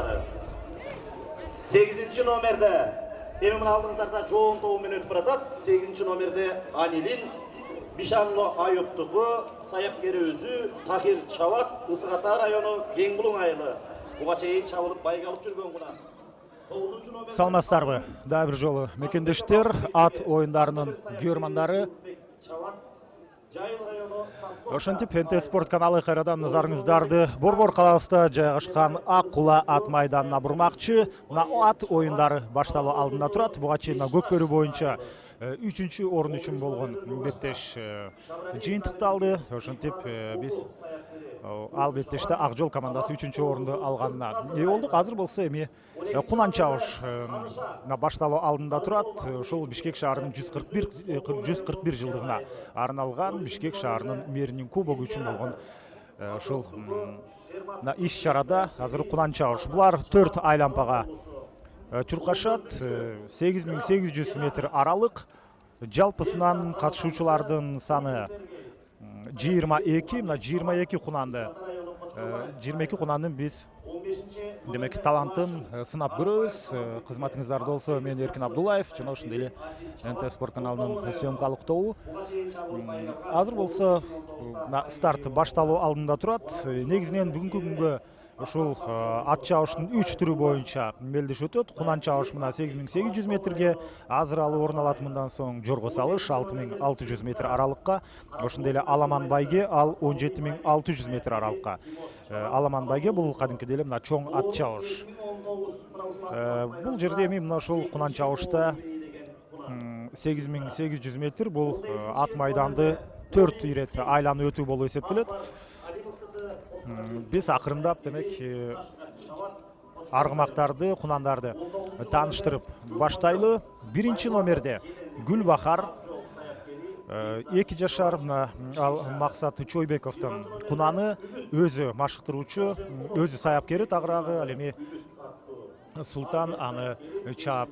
oyuncuları. 8. nomerde emin aldığınızlarda çoğun toğumen ötüp bırakat. 8. nomerde Anilin, Bişanlı Ayıptıqı, Sayapkeri özü, Tahir Çavat, Isıqata rayonu, Kengulun ayılı. Buға чейин çabılıp bayga alıp жүрген құнан. Саламатсыздарбы, да бир жолу мекендештер, ат оюндарынын күйөрмандары. Ошентип НТ Спорт каналы кайрадан назарыңыздарды Борбор каласында жайгашкан Ак Кула ат майданына бурмакчы. Мына ат оюндары башталуу алдында турат. Буга чейин Көкбөрү боюнча 3-чү орун үчүн болгон беттеш жыйынтыкталды. Ошентип биз ал беттеште Ак Жол командасы 3-чү орунду алганына ээ болдук. Азыр болсо эми Кунан чабыш башталуу алдында турат. Ошол Бишкек шаарынын 141 жылдыгына арналган Бишкек шаарынын мэринин кубогу үчүн болгон ошол иш чарада азыр Кунан чабыш. Булар 4 айлампага чуркашат. 8800 метр аралык. Жалпысынан катышуучулардын саны 22, мына 22 кунанды. 22 кунандын биз демек талантын сынап көрөбүз. Кызматыңыздарда болсо мен Эркин Абдуллаев, жана ошондой эле НТ Спорт каналынын съемкалык тобу. Азыр болсо старт башталуу алдында турат. Негизинен бүгүнкү күнгө ушул ат чабыштын 3 түрү боюнча мелдеш өтөт. Кунан чабыш мына 8800 метрге, азыр ал орун алат. Мындан соң жорго салыш 6600 метр аралыкка, ошондой эле Аламан байге ал 17600 метр аралыкка. Аламан байге бул кадимкидей эле мына чоң ат чабыш. Бул жерде эми мына ушул Кунан чабышта 8800 метр бул ат майданды 4 ирет айланып өтүү болуп эсептелет. Биз акырындап демек аргымактарды, кунандарды тааныштырып баштайлы. 1-чи номерде Гүлбахар 2 жашар ал Максат Чойбековдун кунаны, өзү машыктыруучу, өзү саяпкери тагыраагы. Ал эми Султан аны чаап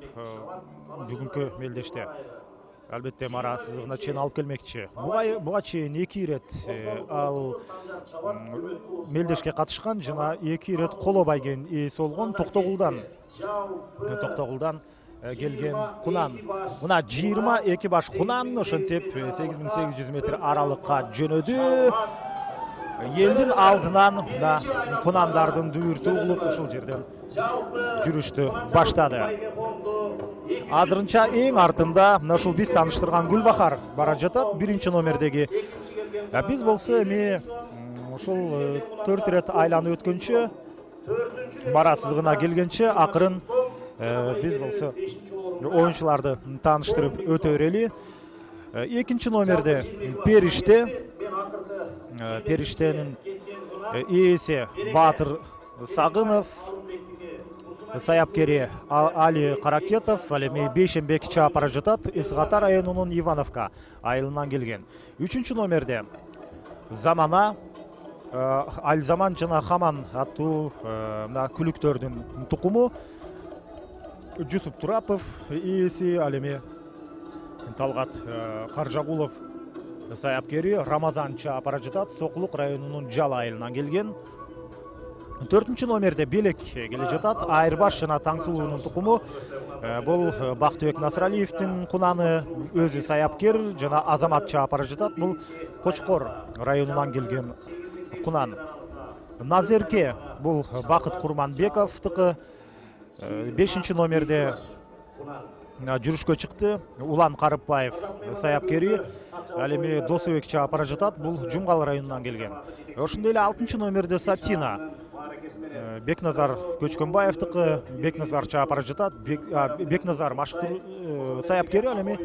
бүгүнкү мелдеште албетте мара сызыгына чейин алып келмекчи. Буга чейин 2 ирет ал мелдешке катышкан, жана 2 ирет коло байгенин ээси болгон Токтогулдан келген кунан. Мына 22 баш кунан ошентип 8800 метр аралыкка жөнөдү. Элдин алдынан кунандардын дүбүртү угулуп ушул жерден жүрүштү баштады. Азырынча эң артында мына ушул биз тааныштырган Гүлбахар бара жатат, 1-чи номердеги. Биз болсо эми ушул 4 ирет айланып өткөнчө, мара сызыгына келгенче акырын биз болсо оюнчуларды тааныштырып өтө берели. 2-чи номерде Периштенин ээси Батыр Сагынов, саяпкери Али Каракетов, ал эми Бейшембек чаап бара жатат. Исыгата районунун Ивановка айылынан келген. 3-чү номерде Замана, Альзаман жана Хаман аттуу күлүктөрдүн тукуму Жусуп Турапов ээси, ал эми Талгат Каржагулов саяпкери Рамазан чаап бара жатат. Сокулук районунун Жал айылынан келген. 4-чү номерде Белек келе жатат. Айырбаш жана Таңсулуунун тукуму. Бул Бактыбек Насыралиевдин кунаны, өзү саяпкер жана Азамат чаап бара жатат. Бул Кочкор районунан келген кунан. Назерке бул Бакыт Курманбековдуку. 5-чи номерде жүрүшкө чыкты. Улан Карыпбаев саяпкери, ал эми Досубек чаап бара жатат. Бул Жумгал районунан келген. Ошондой эле 6-чы номерде Сатина Бекназар Көчкөнбаевдыкы. Бекназар чаап бара жатат. Бекназар машыктыр саяпкери, ал эми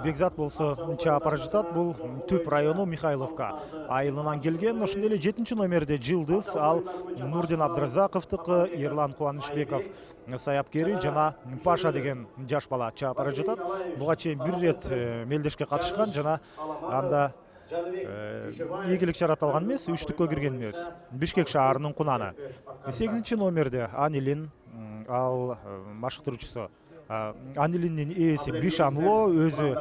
Бекзат болсо чаап бара жатат. Бул Түп району Михайловка айылынан келген. Ошондой эле 7-чи номерде Жылдыз, ал Нурдин Абдыразаковдукы. Ерлан Кубанычбеков саяпкери жана Паша деген жаш бала чаап бара жатат. Буга чейин 1 рет мелдешке катышкан, жана анда ийгилик жаратылган эмес, үчтүккө кирген эмес. Бишкек шаарынын кунаны. 8-чи номерде Анилин, ал машыктыруучусу. Анилиндин ээси Бишанло, өзү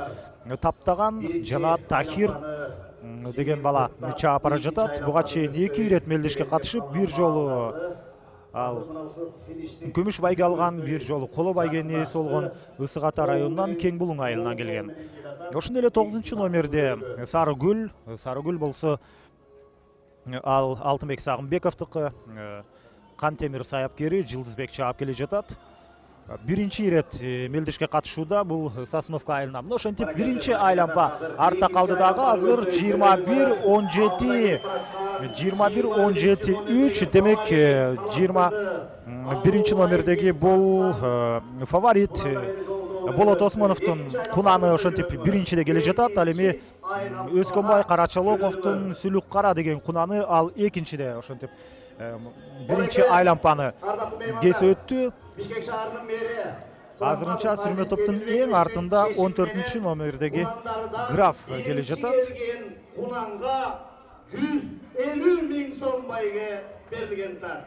таптаган, жана Тахир деген бала чаап бара жатат. Буга чейин 2 ирет мелдешке катышып, бир жолу ал күмүш байге алган бир жолу коло байгенин ээси болгон Ысык Ата районунан Кең Булуң айылынан келген. Ошондой эле 9 номерде Сарыгүл болсо ал Алтынбек Сагынбековдуку, Кантемир саяпкери Жылдызбек чаап келе жатат. Биринчи ирет мелдешке катышууда бул Сосновка айылынан. Мына ошентип биринчи айлампа артта калды дагы. Азыр 21-17 3, демек 21 номердеги бул фаворит Болот Осмоновдун кунаны ошентип биринчиде келе жатат. Ал эми Өзкөнбай Карачалоковдун Сүлүк Кара деген кунаны ал экинчиде ошентип биринчи айлампаны кесип өттү. Бишкек шаарынын мэри Азырынча сүрмө топтун эң артында 14 номердеги Граф келе жатат. Кунанга 150 миң сом байге берилген тар.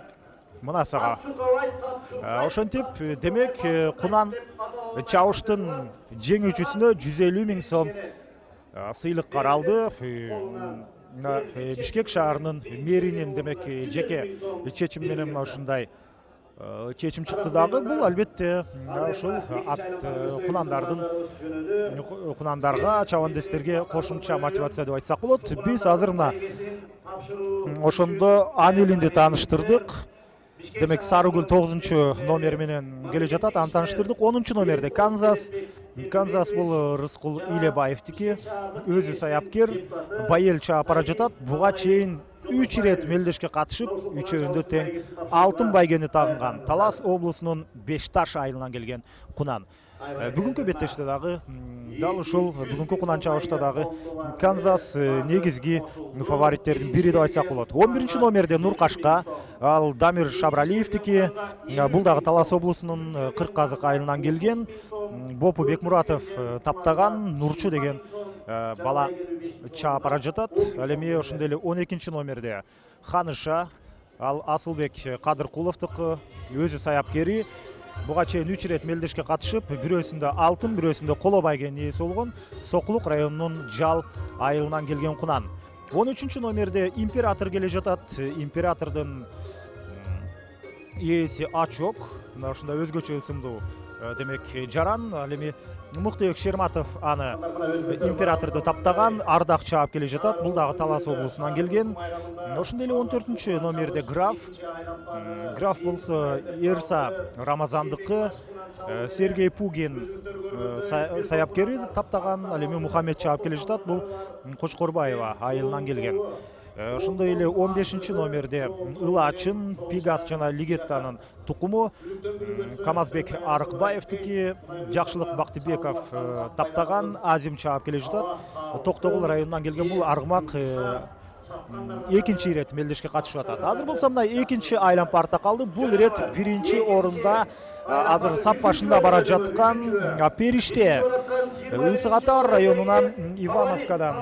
Мына сага ошентип демек кунан чабыштын жеңүүчүсүнө 150 миң сом сыйлык каралды. Бишкек шаарынын мэринин демек жеке чечим менен ушундай чечим чыкты дагы. Бул албетте ушул ат кунандарга, чабандестерге кошумча мотивация деп айтсак болот. Биз азыр мына ошондо Анилинди тааныштырдык. Демек Сарыгүл 9 номер менен келе жатат. Аны тааныштырдык. 10 номерде Канзас бул Рыскул Илебаевдики. Өзү саяпкер, байел чаап бара жатат. Буга чейин 3 ирет мелдешке катышып, үчөөндө тең алтын байгени тагынган. Талас облусунун Бешташ айылынан келген кунан. Бүгүнкү беттеште дагы дал ушул бүгүнкү кунан чабышта дагы Канзас негизги фавориттердин бири деп айтсак болот. 11 номерде Нуркашка, ал Дамир Шабралиевдики. Бул дагы Талас облусунун Кыркказык айылынан келген. Бопу Бекмуратов таптаган Нурчу деген бала чаап бара жатат. Ал эми ошондой эле 12 номерде Ханыша, ал Асылбек Кадыркуловдуку, өзү саяпкери. Буга чейин 3 ирет мелдешке катышып, бирөөсүндө алтын, бирөөсүндө коло байгенин ээси болгон Сокулук районунун Жал айылынан келген кунан. 13 номерде Император келе жатат. Императордун ээси Ачок, мына ушундай өзгөчө ысымдуу демек жаран. Ал эми Муктуек Шерматов аны Императорду таптаган, Ардак чаап келе жатат. Бул дагы Талас облусунан келген. Ошондой эле 14 номерде Граф болсо Эрса Рамазандыкы, Сергей Пугин саяпкери таптаган. Ал эми Мухаммед чаап келе жатат. Бул Кочкорбаева айылынан келген. Ошондой эле 15 номерде Ылачын, Пигас жана Лигеттанын тукуму Камазбек Арыкбаевдики, Жакшылык Бактыбеков таптаган, Азим чаап келе жатат. Токтогул районунан келген бул аргымак экинчи ирет мелдешке катышып атат. Азыр болсо мына экинчи айлампа артта калды. Бул ирет биринчи орунда азыр сап башында бара жаткан Периште Ысык Ата районунан Ивановкадан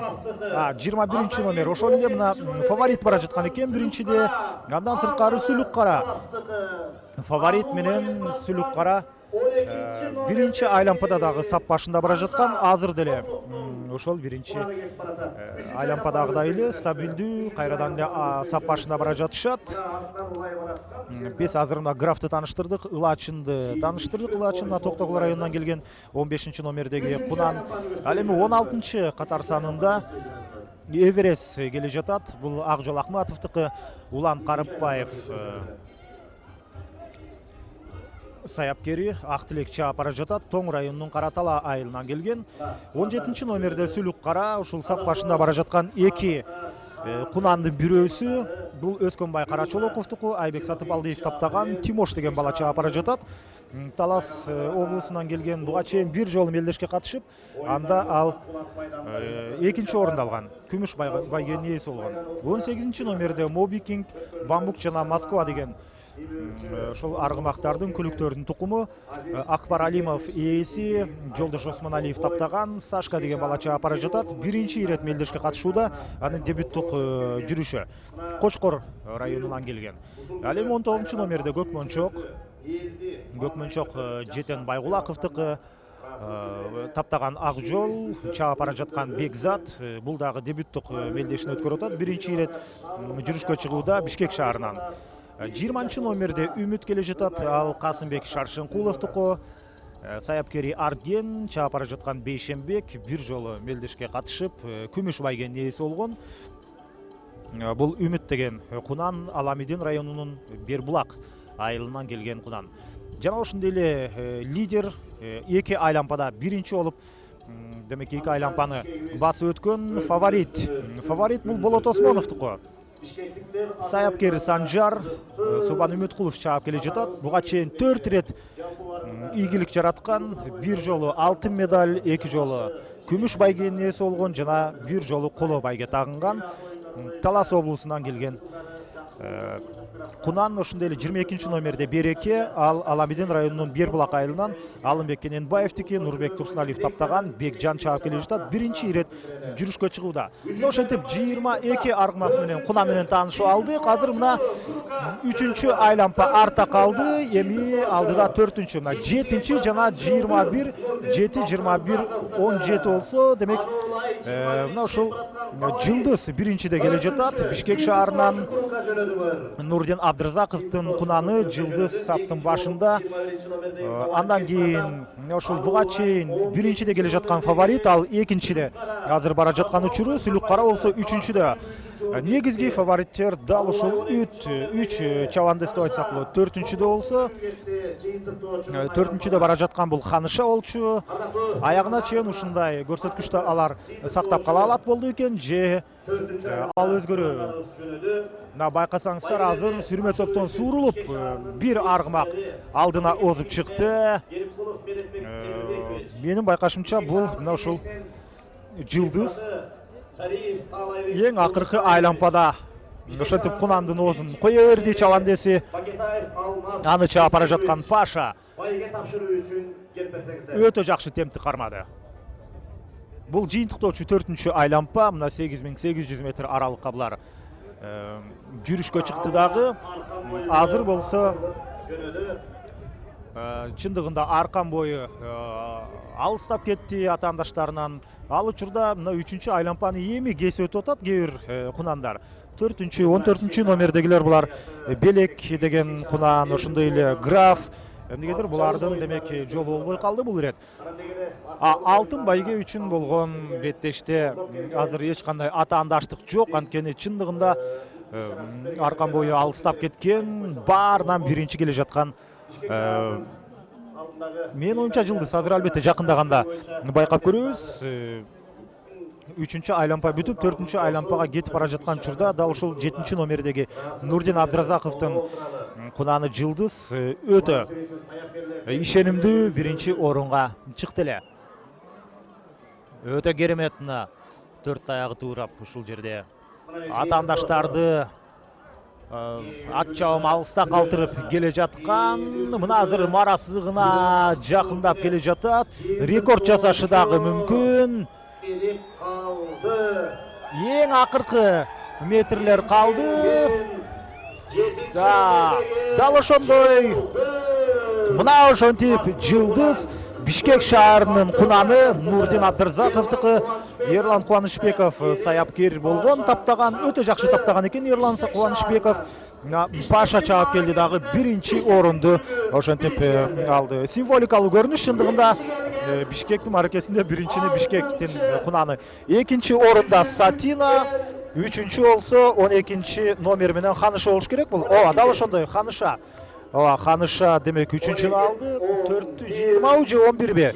21 номер. Ошол эле мына фаворит бара жаткан экен биринчиде. Андан сырткары Сүлүк Кара. Фаворит менен Сүлүк Кара биринчи айлампада дагы сап башында бара жаткан. Азыр деле ошол биринчи айлампадагыдай эле стабилдүү кайрадан эле сап башында бара жатышат. Биз азыр мына Графты тааныштырдык, Ылачынды тааныштырдык. Ылачын Токтогул районунан келген 15 номердеги кунан. Ал эми 16 катар санында Эверес келе жатат. Бул Акжол Акматовдуку, Улан Карыпбаев саяпкери, Актилек чаап бара жатат. Тоң районунун Каратала айылынан келген. 17 номерде Сүлүк Кара, ушул сап башында бара жаткан эки кунандын бирөөсү бул Өзкөнбай Карачолоковдуку, Айбек Сатыбалдиев таптаган Тимош деген бала чаап бара жатат. Талас облусунан келген, буга чейин бир жолу мелдешке катышып, анда ал экинчи орунду алган. Күмүш байгенин ээси болгон. 18 номерде Моби Кинг, Бамбук жана Москва деген ошол аргымактардын күлүктөрдүн тукуму. Акбар Алимов ээси, Жолдош Осмоналиев таптаган Сашка деген бала чаап бара жатат. Биринчи ирет мелдешке катышууда, анын дебюттук жүрүшү Кочкор районунан келген. Ал эми 19 номерде Көкмөнчок Жетен Байгулаковдуку таптаган Акжол чаап бара жаткан Бекзат. Бул дагы дебюттук мелдешин өткөрүп атат. Биринчи ирет жүрүшкө чыгууда Бишкек шаарынан. 20 номерде үміт келе жатат, ал Касымбек Шаршынкуловдуку. Саяпкери Арген чаап бара жаткан Бейшенбек бир жолу мелдешке катышып, күмүш байгенин ээси болгон. Бул үмүт деген кунан Аламидин районунун Бербулак айылынан келген кунан. Жана ошондой эле лидер эки айлампада биринчи болуп, демек эки айлампаны басып өткөн фаворит бул Болот Осмоновдуку. Саяпкер Санжар Субан Үмүткулов чаап келе жатат. Буга чейин 4 рет ийгилик жараткан, бир жолу алтын медаль, эки жолу күмүш байгенин ээси болгон жана бир жолу коло байге тагынган. Талас облусунан келген кунан ошондой эле 22 номерде Береке, ал Аламидин районунун Бербулак айылынан Алымбек Кененбаевдики, Нурбек Турсуналиев таптаган Бекжан чаап келе жатат. Биринчи ирет жүрүшкө чыгууда. Ошентип 22 аргымак менен кунан менен таанышып алды. Азыр мына 3-чү айлампа арта калды. Эми алдыда 4-чү, мына 7-чи жана 21, 7-21, 17 болсо, демек мына ушул жылдыз биринчиде келе жатат. Бишкек шаарынан Нурдин Абдырзаковдун кунаны жылдыз саптын башында. Андан кийин ошол буга чейин биринчиде келе жаткан фаворит, ал экинчиде азыр бара жаткан учуру. Сүлүк кара болсо 3-чүдө. Негизги фавориттер дал ушул 3 чабандес деп айтсак болот. 4-чүдө болсо, 4-чүдө бара жаткан бул Ханыша болчу. Аягына чейин ушундай көрсөткүчтө алар сактап кала алат болду экен же ал өзгөрө. Мына байкасаңыздар, азыр сүрмө топтон суурулуп бир аргымак алдына озуп чыкты. Менин байкашымча бул мына ушул жылдыз эң акыркы айлампада ошентип кунандын оозун кое берди чабандеси. Аны чаап бара жаткан Паша өтө жакшы темпти кармады. Бул жыйынтыктоочу 4-чү айлампа, мына 8800 метр аралыкка булар жүрүшкө чыкты дагы. Азыр болсо чындыгында аркан бою алыстап кетти атаандаштарынан. Ал учурда мына 3-чү айлампаны эми кесип өтүп атат кээ бир кунандар. 4-чү, 14-чү номердегилер булар Белек деген кунан, ошондой эле Граф. Эмнегедир булардын демек жолу болбой калды бул ирет. Алтын байге үчүн болгон беттеште азыр эч кандай атаандаштык жок. Анткени чындыгында аркан бою алыстап кеткен, баарынан биринчи келе жаткан. Мен оюмча жылдыз азыр албетте жакындаганда байкап көрөбүз. 3-чү айлампа бүтүп 4-чү айлампага кетип бара жаткан учурда дал ушул 7-чү номердеги Нурдин Абдыразаковдун кунаны жылдыз өтө ишенимдүү биринчи орунга чыкты эле. Өтө керемет мына 4 таягы туурап ушул жерде атаандаштарды ат чабым алыста калтырып келе жаткан. Мына азыр марасызыгына жакындап келе жатат. Рекорд жасашы дагы мүмкүн. Эң акыркы метрлер калды. Дал ошондой мына ошентип жылдыз Бишкек шаарынын кунаны Нурдин Абдырзаковдуку. Ерлан Кубанычбеков саяпкер болгон, таптаган, өтө жакшы таптаган экен Ерлан Кубанычбеков. Паша чаап келди дагы биринчи орунду ошентип алды. Символикалуу көрүнүш, чындыгында Бишкектин аракесинде биринчини Бишкектин кунаны. Экинчи орунда Сатина, үчүнчү болсо 12-чи номер менен Ханыша болуш керек бул. Дал ошондой Ханыша. Ханыша демек үчүнчүнү алды. 4-20 же 11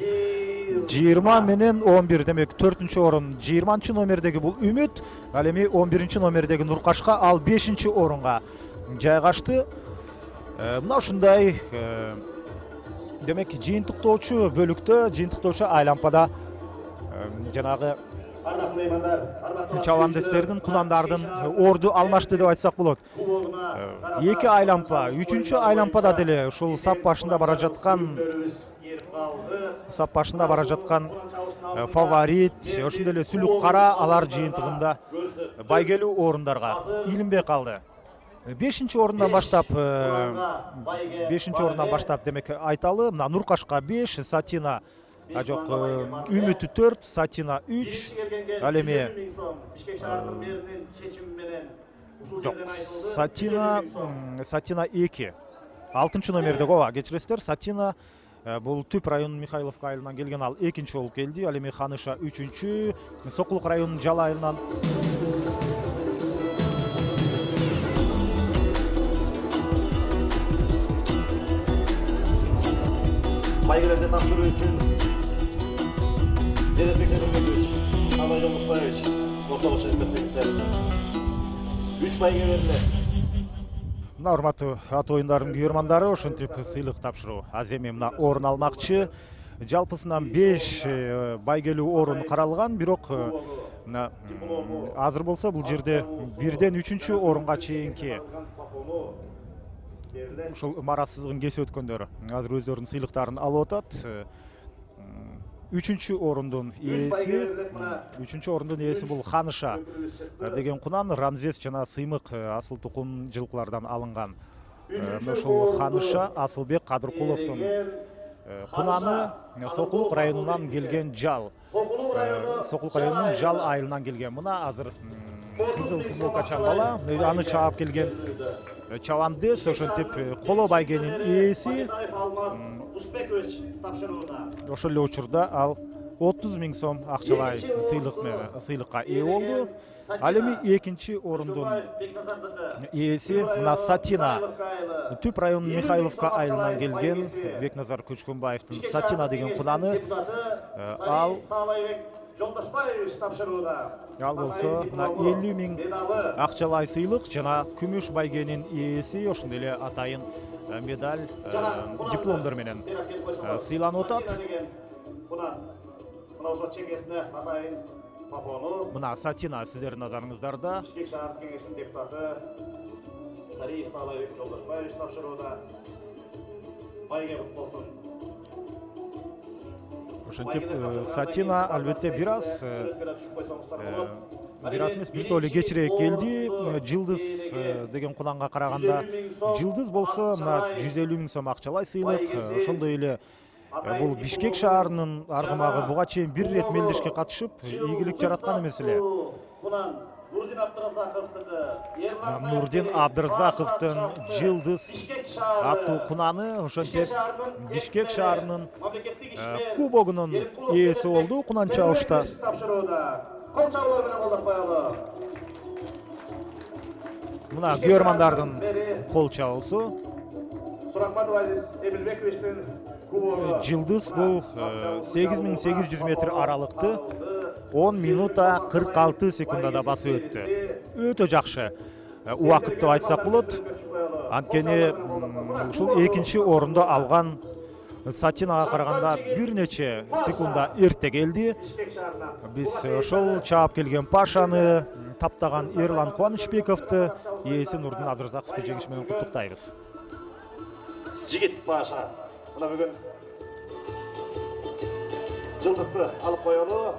20 менен 11 демек 4-чү орун 20-чы номердеги бул Үмүт, ал эми 11-чи номердеги Нуркашка ал 5-чи орунга жайгашты. Мына ушундай демек жыйынтыктоочу бөлүктө, жыйынтыктоочу айлампада жанагы чабандестердин, кунандардын орду алмашты деп айтсак болот. Эки айлампа, 3-чү айлампада деле ушул сап башында бара жаткан фаворит, ошондой эле Сүлүк кара алар жыйынтыгында байгелүү орундарга илинбей калды. 5-чи орундан баштап демек айталы, мына Нуркашка 5, Сатина жок, Үмүт 4, Сатина 3, ал эми Жоқ, Сатина 2. 6 номерде ооба, кечиресиздер. Сатина бул Түп районунун Михайловка айылынан келген, ал 2 болуп келди. Ал эми Ханыша 3, Сокулук районунун Жал айылынан Байгелерде тапшыруу үчүн Денисбек Нурбекович, Абай Жолдошбаевич, ортолук чыгып берсеңиздер. 3 байге берилет. Мына урматтуу ат оюндарынын күйөрмандары, ошентип сыйлык тапшыруу аз эми мына орун алмакчы. Жалпысынан 5 байгелүү орун каралган, бирок азыр болсо бул жерде 1ден 3 орунга чейинки ушул марат сызыгын кесип өткөндөр азыр өздөрүнүн сыйлыктарын алып атат. 3 орундун ээси бул Ханыша деген кунан Рамзес жана Сыймык асыл тукум жылкылардан алынган. Ошол Ханыша Асылбек Кадыркуловдун кунаны Сокулук районунан келген Жал. Сокулук районунун Жал айылынан келген. Мына азыр кызыл футболка чаңбала, аны чаап келген Чавандес, ошентип коло байгенин ээси ошол эле учурда ал 30 000 сом акчалай сыйлыкка ээ болду. Ал эми 2 орундун ээси мына Сатина, Түп районунун Михайловка айылынан келген Бекназар Көчкөнбаевдин Сатина деген кунаны, ал Ал болсо мына 50 000 акчалай сыйлык жана күмүш байгенин ээси ошондой эле атайын медаль, дипломдор менен сыйланып атат. Мына ошо чеңгесине атайын папону. Мына Сатина сиздердин назарыңыздарда. Бишкек шаар кеңешинин депутаты Сариев Таалайбек Жолдошбаевич тапшырууда. Байге кут болсун. Ошентип Сатина албетте бир аз эмес, бир толе кечирээк келди. Жылдыз деген кунанга караганда Жылдыз болсо мына 150 000 сом акчалай сыйлык. Ошондой эле бул Бишкек шаарынын аргымагы буга чейин бир ирет мелдешке катышып ийгилик жараткан эмес эле. Нурдин Абдыразаковдун Жылдыз аттуу кунаны ошентип Бишкек шаарынын кубогунун ээси болду кунан чабышта. Кол чабуулар менен колдоп коелу. Мына күйөрмандардын кол чабуусу. Суракматов Азиз Эмилбековичтин кубогу. Жылдыз бул 8800 метр аралыкты 10 минута 46 секундада басып өттү. Өтө жакшы убакыт деп айтсак болот. Анткени ушул 2 орунду алган Сатинага караганда бир нече секунда эрте келди. Биз ошол чаап келген Пашаны, таптаган Эрлан Кубанычбековду, ээси Нурдин Абдыразаковду жеңиш менен куттуктайбыз. Жигит Паша. Мына бүгүн Жылдызды алып коелу.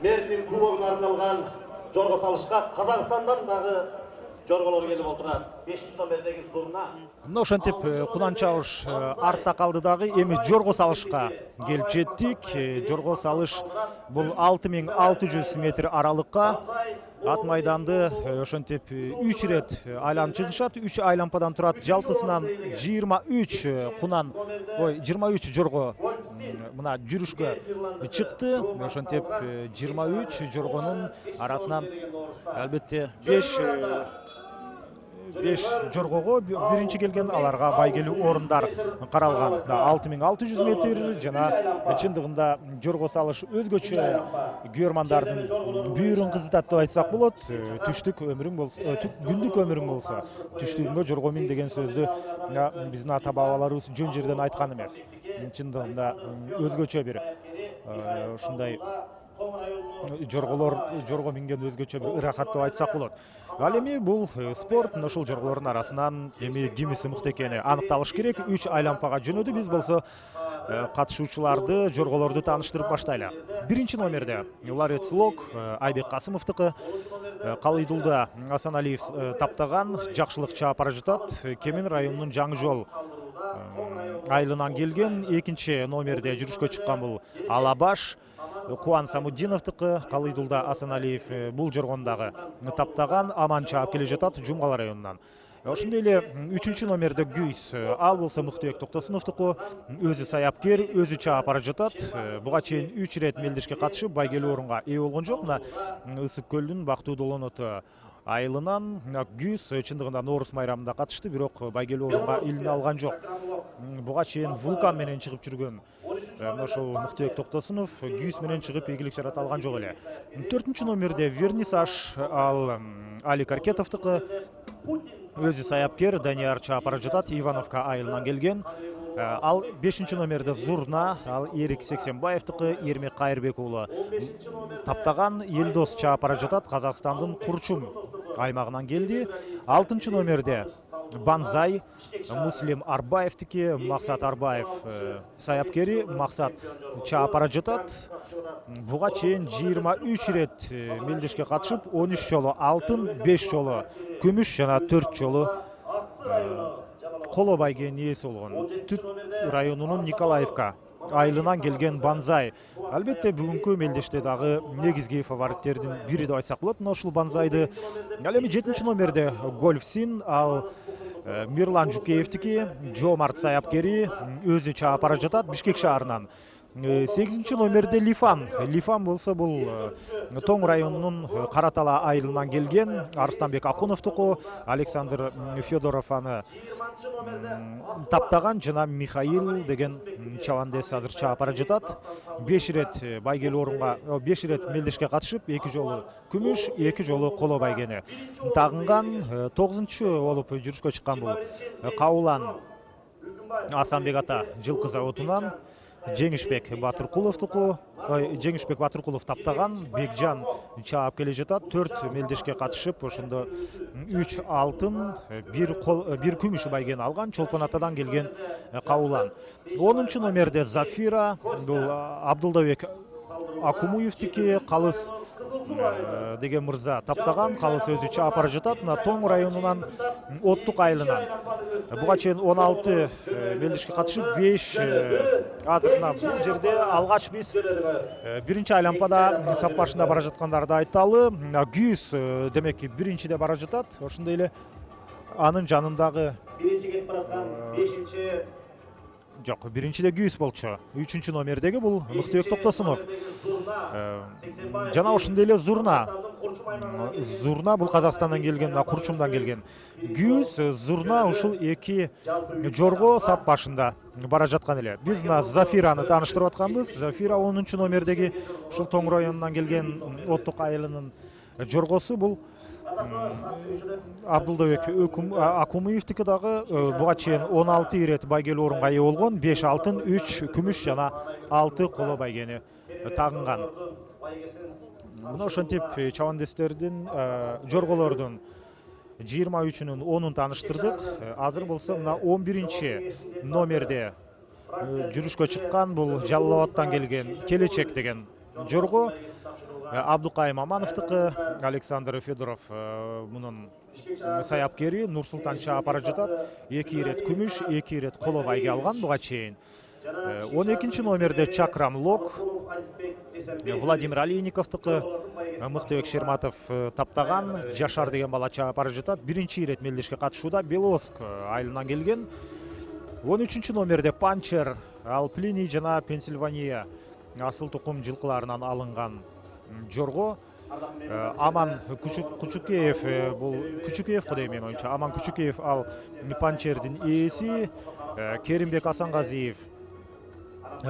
Мердин кубогуна арналган жорго салышка Казакстандан дагы жорголор келип отурат. 5 номердеги зурна. Мына ошентип кунан чабыш артта калды дагы. Эми жорго салышка келип жеттик. Жорго салыш бул 6600 метр аралыкка ат майданды ошентип 3 ирет айланып чыгышат. 3 айлампадан турат. Жалпысынан 23 кунан, 23 жорго мына жүрүшкө чыкты. Ошентип 23 жоргонун арасынан албетте 5 жоргого биринчи келген аларга байгелүү орундар каралган. 6600 метр жана чындыгында жорго салыш өзгөчө күйөрмандардын бүйүрүн кызытат деп айтсак болот. Түштүк өмүрүң болсо, күндүк өмүрүң болсо, түштүгүңө жорго мин деген сөздү биздин ата бабаларыбыз жөн жерден айткан эмес. Чындыгында өзгөчө бир ушундай жорго минген өзгөчө бир ырахат деп айтсак болот. Ал эми бул спорт ушул жорголордун арасынан эми кимиси мыкты экени аныкталыш керек. 3 айлампага жөнөдү. Биз болсо катышуучуларды жорголорду тааныштырып баштайлы. Биринчи номерде Ларец Лок, Айбек Касымовдуку. Калыйдулда Асаналиев таптаган жакшылык чаап бара жатат. Кемен районунун Жаңы жол айылынан келген. Экинчи номерде жүрүшкө чыккан бул Алабаш, Куан Самуддиновдуку. Калыйдулда Асаналиев бул жоргондагы таптаган аман чаап келе жатат Жумгала районунан. Ошондой эле 3-чү номерде Гүйс, ал болсо Мыктыбек Токтосуновдуку. Өзү саяпкер, өзү чаап бара жатат. Буга чейин 3 ирет мелдешке катышып, байгелүү орунга ээ болгон жок. Мына Ысык көлдүн Бактуу Долоноту айылынан Гүйс чындыгында Нооруз майрамында катышты, бирок байгелүү орунга илине алган жок. Буга чейин Вулкан менен чыгып жүргөн ошол Мыктыбек Токтосунов Гүйс менен чыгып ийгилик жарата алган жок эле. 4-чү номерде Вернисаж, ал Али Каркетовдуку. Өзү саяпкер, Данияр чаап бара жатат, Ивановка айылынан келген. Ал 5-чи номерде Зурна, ал Эрик Сексенбаевдуку, Эрмек Кайырбек уулу таптаган. Елдос чаап бара жатат, Казакстандын Курчум аймагынан келди. 6-чы номерде Банзай, Муслим Арбаевдики, Максат Арбаев саяпкери, Максат чаап бара жатат. Буга чейин 23 ирет мелдешке катышып, 13 жолу алтын, 5 жолу күмүш жана 4 жолу коло байгенин ээси болгон. Түп районунун Николаевка айылынан келген Банзай. Албетте бүгүнкү мелдеште дагы негизги фавориттердин бири деп айтсак болот. Ушул Банзайды ал эми 7-чи номерде Гольфсин, ал Мирлан Жукеевдики, Жомарт саяпкери, өзү чаап бара жатат Бишкек шаарынан. 8-чи номерде Лифан. Лифан болсо бул Тоң районунун Каратала айылынан келген. Арыстанбек Акуновдуку, Александр Федоров аны таптаган, жана Михаил деген чабандес азыр чаап бара жатат. 5 ирет байгелүү орунга, 5 ирет мелдешке катышып, 2 жолу күмүш, 2 жолу коло байгени тагынган. 9-чу болуп жүрүшкө чыккан бул Каулан Асанбек ата жылкы заводунан Жеңишбек Батыркулов таптаган. Бекжан чаап келе жатат, 4 мелдешке катышып, ошондо 3 алтын, 1 күмүш байгени алган. Чолпон атадан келген Каулан. 10-чу номерде Зафира, бул Абдылдабек Акумуевдики, Калыс деген мырза таптаган. Калыс өзү чаап бара жатат мына Тоң районунан Оттук айылынан. Буга чейин 16 мелдешке катышып, 5 азыр мына бул жерде алгач биз биринчи айлампада сап башында бара жаткандарды айталы. Гүйс демек биринчиде бара жатат. Ошондой эле анын жанындагы биринчи кетип бараткан 5-чи жок, биринчиде Гүйс болчу. 3-чү номердеги бул Мыктыбек Токтосунов. Жана ошондой эле Зурна. Зурна бул Казакстандан келген, Курчумдан келген. Гүйс, Зурна ушул эки жорго сап башында бара жаткан эле. Биз мына Зафираны тааныштырып атканбыз. Зафира 10-чу номердеги ушул Тоң районунан келген Оттук айылынын жоргосу. Бул Абдылдабек Акумуевдики дагы буга чейин 16 ирет байгелүү орунга ээ болгон. 5 алтын, 3 күмүш жана 6 коло байгени тагынган. Мына ошентип чабандестердин, жорголордун 23-үнүн 10-ун тааныштырдык. Азыр болсо мына 11-чи номерде жүрүшкө чыккан бул Жалал Абадтан келген Келечек деген жорго. Абдукайым Амановдуку, Александр Федоров мунун саяпкери, Нурсултан чаап бара жатат. 2 ирет күмүш, 2 ирет коло байге алган буга чейин. 12-чи номерде Чакрам Лок, Владимир Алийниковдуку, Мыктыбек Шерматов таптаган. Жашар деген бала чаап бара жатат. Биринчи ирет мелдешке катышууда, Беловск айылынан келген. 13-чү номерде Панчер, ал Плиний жана Пенсильвания асыл тукум жылкыларынан алынган жорго. Аман Кучукеев, бул Кучукеев кудай менин оюмча. Аман Кучукеев ал Панчердин ээси. Керимбек Асангазиев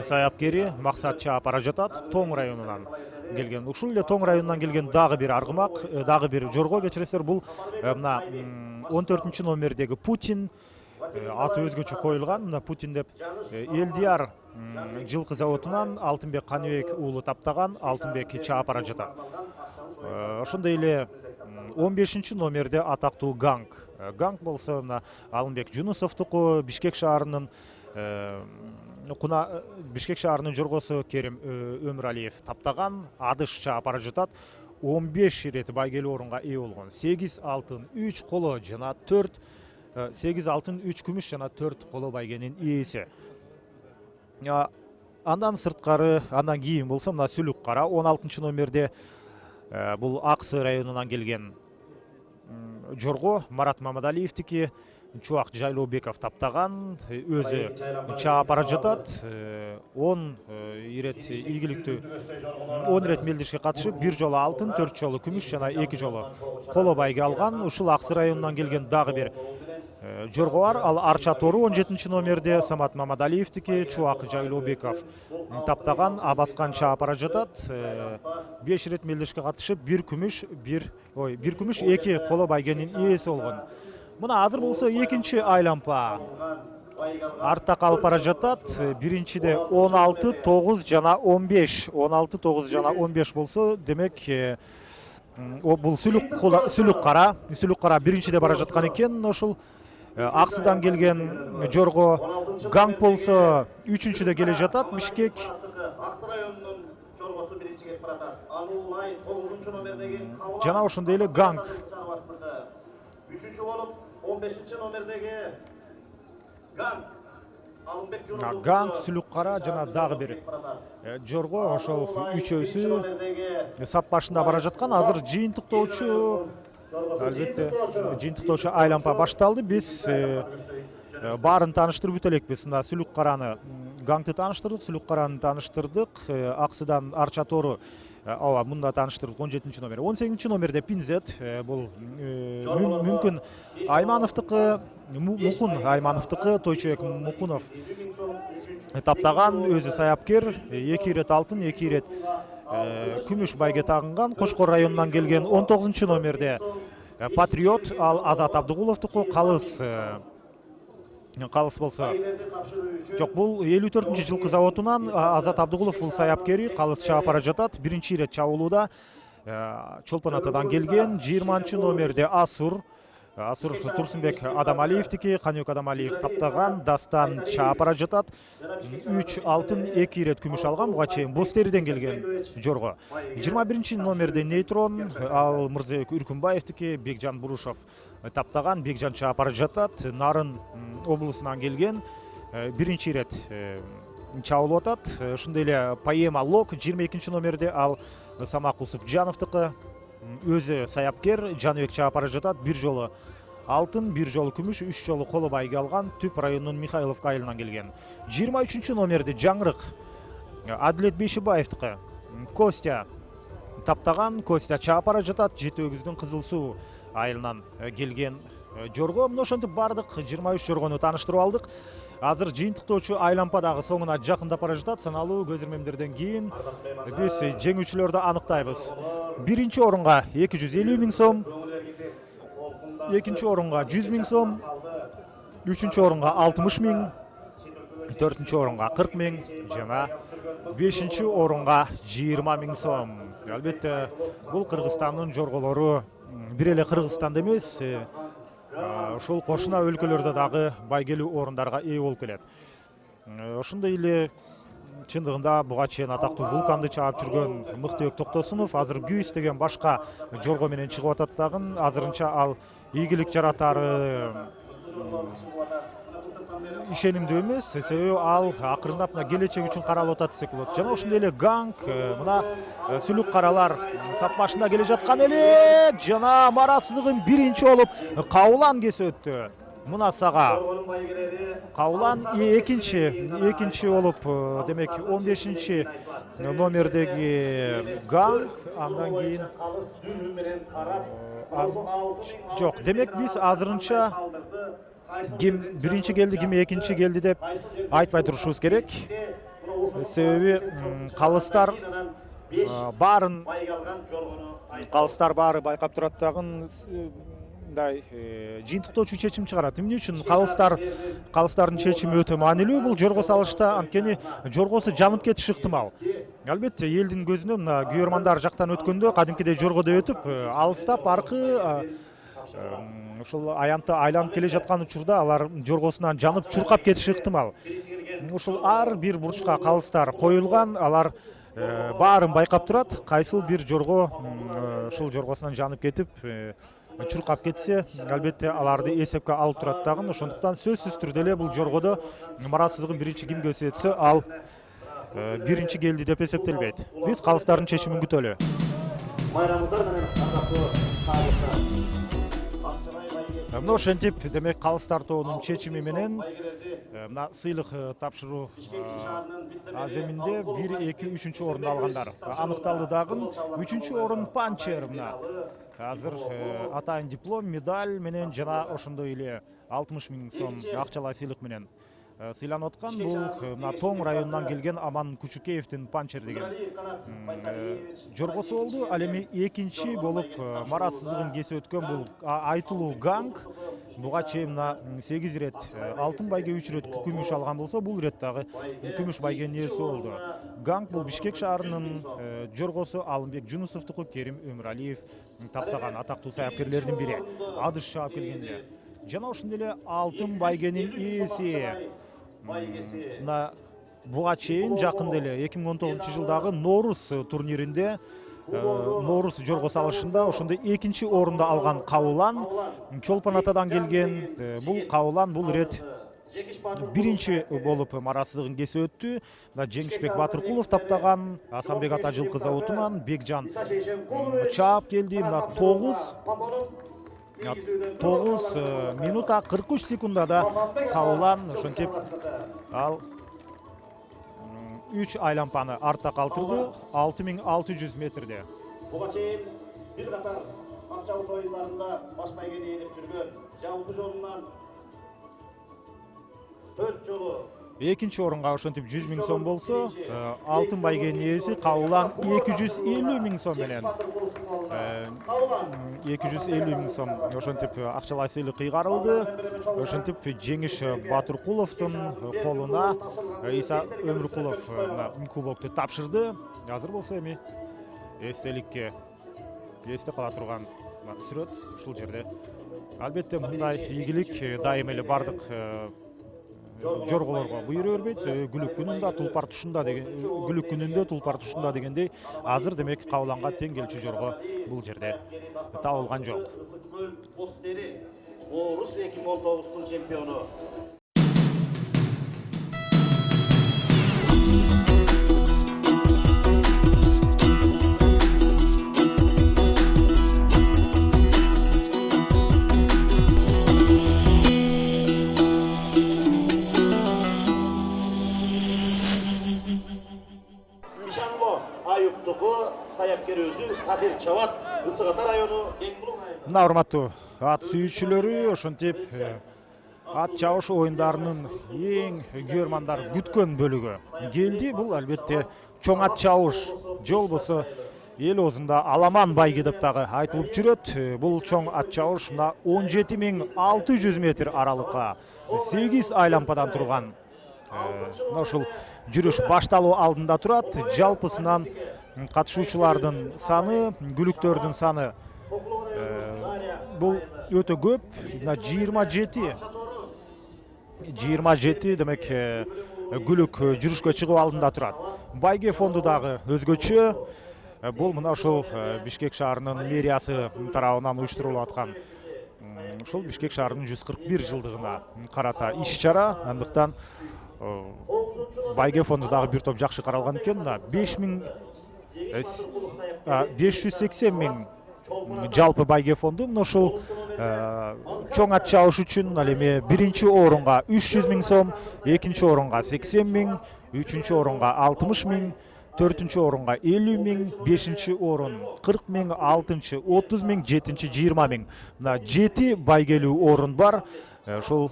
саяпкери, Максат чаап бара жатат. Тоң районунан келген. Ушул эле Тоң районунан келген дагы бир аргымак, дагы бир жорго кечиресиздер. Бул мына 14-чү номердеги Путин. Аты өзгөчө коюлган. Мына Путин деп Элдияр жылкы заводунан Алтынбек Каныбек уулу таптаган. Алтынбек чаап бара жатат. Ошондой эле 15-чи номерде атактуу Ганг. Ганг болсо мына Алымбек Жунусовдуку, Бишкек шаарынын Бишкек шаарынын жоргосу Керим Өмүралиев таптаган адыш чаап бара жатат. 15 ирет байгелүү орунга ээ болгон. 8 алтын, 3 коло жана 8 алтын, 3 күмүш жана 4 коло байгенин ээси. Андан сырткары, андан кийин болсо мына Сүлүк кара 16 номерде бул Аксы районунан келген жорго Марат Мамадалиевдики. Чубак Жайлообеков таптаган, өзү чаап бара жатат. 10 ирет ийгиликтүү 10 ирет мелдешке катышып, 1 жолу алтын, 4 жолу күмүш жана 2 жолу коло байге алган. Ушул Аксы районунан келген дагы бир жорго бар. Ал Арча Тору 17 номерде Самат Мамадалиевдики. Чубак Жайлообеков таптаган, Абаскан чаап бара жатат. 5 ирет мелдешке катышып, 1 күмүш, 2 коло байгенин ээси болгон. Мына азыр болсо экинчи айланпа артта калып бара жатат. Биринчиде 16, 9 жана 15. 16, 9 жана 15 болсо, демек бул Сүлүк кара биринчиде бара жаткан экен. Ошол Аксыдан келген жорго Ганг болсо 3-чүдө келе жатат. Бишкек Аксы районунун жоргосу биринчи келип баратат. Ануллай 9 номердеги жана ошондой эле Ганг. 3-чү болуп 15 номердеги Ганг. Алымбек Журубов. Ганг, Сүлүк кара жана дагы бир жорго. Ошол үчөөсү сап башында бара жаткан. Азыр жыйынтыктоочу, албетте жыйынтыктоочу айланпа башталды. Биз баарын тааныштырып өтө элекпиз. Мына Сүлүк караны, Гангты тааныштырдык, Сүлүк караны тааныштырдык. Аксыдан Арча Тору мында тааныштырдык 17 номер. 18 номерде Пинзет, бул мүмкүн Аймановдуку, Мукун Аймановдуку. Тойчубек Мукунов таптаган, өзү саяпкер. 2 ирет алтын, 2 ирет күмүш байге тагынган. Кошкор районунан келген 19 номерде Патриот, ал Азат Абдыгуловдуку. Калыс болсо жок, бул 54 жылкы заводунан Азат Абдыгулов, бул саяпкери. Калыс чаап бара жатат. Биринчи ирет чабуулуда Чолпон Атадан келген. 20 номерде Асур Турсунбек Адамалиевдики. Канюк Адамалиев таптаган, Дастан чаап бара жатат. 3 алтын, 2 ирет күмүш алган. Буга чейин Бостериден келген жорго. 21 номерде Нейтрон, ал Мырзабек Үркүнбаевдики. Бекжан Бурушов таптаган, Бекжан чаап бара жатат. Нарын облусунан келген. Биринчи ирет чабылып атат. Ошондой эле Поэма Лок 22 номерде, ал Самак Усупжановдуку. Өзү саяпкер, Жаныбек чаап бара жатат. 1 жолу алтын, 1 жолу күмүш, 3 жолу коло байге алган. Түп районунун Михайловка айылынан келген. 23 номерде Жаңырык Адилет Бейшибаевдуку. Костя таптаган, Костя чаап бара жатат. Жети өгүздүн Кызыл Суу айылынан келген жорго. Мына ошентип бардык 23 жоргону тааныштырып алдык. Азыр жыйынтыктоочу айланпа дагы соңуна жакындап бара жатат. Саналуу көз ирмемдерден кийин биз жеңүүчүлөрдү аныктайбыз. Биринчи орунга 250 миң сом, экинчи орунга 100 миң сом, үчүнчү орунга 60 миң, төртүнчү орунга 40 миң жана бешинчи орунга 20 миң сом. Албетте бул Кыргызстандын жорголору бир эле Кыргызстанда эмес, ошол кошуна өлкөлөрдө дагы байгелүү орундарга ээ болуп келет. Ошондой эле чындыгында буга чейин атактуу Вулканды чаап жүргөн Мыктыбек Токтосунов азыр Күйүс деген башка жорго менен чыгып атат дагы. Азырынча ал ийгилик жаратары ишенимдүү эмес, себеби ал акырындап келечек үчүн каралып атат десек болот. Жана ошондой эле Ганг, мына Сүлүк каралар сап башында келе жаткан эле, жана марасыздыгын биринчи болуп Каулан кесип өттү. Мына сага Каулан экинчи болуп, демек 15 номердеги Ганг, андан кийин жок, демек биз азырынча ким биринчи келди, ким экинчи келди деп айтпай турушубуз керек. Себеби калыстар баары байкап турат дагы. Мындай жыйынтыктоочу чечим чыгарат. Эмне үчүн калыстардын чечими өтө маанилүү бул жорго салышта, анткени жоргосу жанып кетиши ыктымал. Албетте элдин көзүнө мына күйөрмандар жактан өткөндө кадимкидей жоргодой өтүп, алыстап аркы ушул аянтты айланып келе жаткан учурда алар жоргосунан жанып чуркап кетиши ыктымал. ушул ар бир бурчка калыстар коюлган, алар баарын байкап турат. Кайсыл бир жорго ушул жоргосунан жанып кетип, чуркап кетсе, албетте аларды эсепке алып турат дагы. Ошондуктан сөзсүз түрдө эле бул жоргодо марассыздыгын биринчи ким көрсөтсө, ал биринчи келди деп эсептелбейт. Биз калыстардын чечимин күтөлү. Байрамыңыздар менен ардактуу калыстар. Мына ошентип, демек калыстар тобунун чечими менен мына сыйлык тапшыруу аземинде 1-2-3 орунду алгандар аныкталды дагы. 3-орун Панчер. Мына азыр атайын диплом, медаль менен жана ошондой эле 60 000 сом акчалай сыйлык менен сыйланып аткан. Бул мына Тоң районунан келген Аман Кучукеевдин Панчер деген жоргосу болду. Ал эми экинчи болуп марассыздыгын кесип өткөн бул Айтылуу Ганг. Буга чейин мына 8 ирет алтын байге, 3 ирет күмүш алган болсо, бул ирет дагы күмүш байгенин ээси болду. Ганг бул Бишкек шаарынын жоргосу. Алымбек Жунусовдуку, Керим Өмүралиев таптаган атактуу саяпкерлердин бири. Адыш чаап келгенде. Жана ошондой эле алтын байгенин ээси. Мына буга чейин жакында эле 2019-жылдагы Норус турниринде, Норус жорго салышында ошондой экинчи орунду алган Кабылан, Чолпон атадан келген. Бул Кабылан бул ирет биринчи болуп марассыздыгын кесип өттү. Мына Жеңишбек Батыркулов таптаган, Асанбек Атажылкы заводунан Бекжан чаап келди. Мына 9 минута 43 секундада Кабылан ошентип ал 3 айлампаны артта калтырды 6600 метрде. Буга чейин бир катар ат чабыш оюндарында баш байгени ээлеп жүргөн Жабылды жолунан 4 жолу Экинчи орунга ошентип 100 000 сом болсо, алтын байгенин ээси Кабылан 250 000 сом менен 250 000 сом ошентип акчалай сыйлык кыйгарылды. Ошентип Жеңиш Батыркуловдун колуна Иса Өмүркулов кубокту тапшырды. Азыр болсо эми эстеликке эсте кала турган сүрөт ушул жерде. Албетте мындай ийгилик дайым эле бардык жорголорго буйруа бербейт. Күлүк күнүндө тулпар тушунда дегендей, азыр демек Кабыланга тең келчү жорго бул жерде табылган жок. Орус 2019-дун чемпиону. Саяпкер өзү Тахир Чават, Ысык Ата району, Кеңбулук району. Мына урматтуу ат сүйүүчүлөрү, ошентип ат чабыш оюндарынын эң көрмандар күткөн бөлүгү келди. Бул албетте чоң ат чабыш, же болбосо эл оозунда Аламан байге деп дагы айтылып жүрөт. Бул чоң ат чабыш мына 17600 метр аралыкка 8 айлампадан турган. Мына ушул жүрүш башталуу алдында турат. Жалпысынан катышуучулардын саны, күлүктөрдүн саны бул өтө көп. 27 демек күлүк жүрүшкө чыгуу алдында турат. Байге фонду дагы өзгөчө. Бул мына ушул Бишкек шаарынын мэриясы тарабынан уюштурулуп аткан ушул Бишкек шаарынын 141 жылдыгына карата иш-чара. Андыктан байге фонду дагы бир топ жакшы каралган экен. 580 000 жалпы байге фонду. Мына ушул чоң ат чабыш үчүн ал эми биринчи орунга 300 000 сом, экинчи орунга 80 000, үчүнчү орунга 60 000, төртүнчү орунга 50 000, бешинчи орун 40 000, алтынчы 30 000, жетинчи 20 000. Мына 7 байгелүү орун бар. Ушул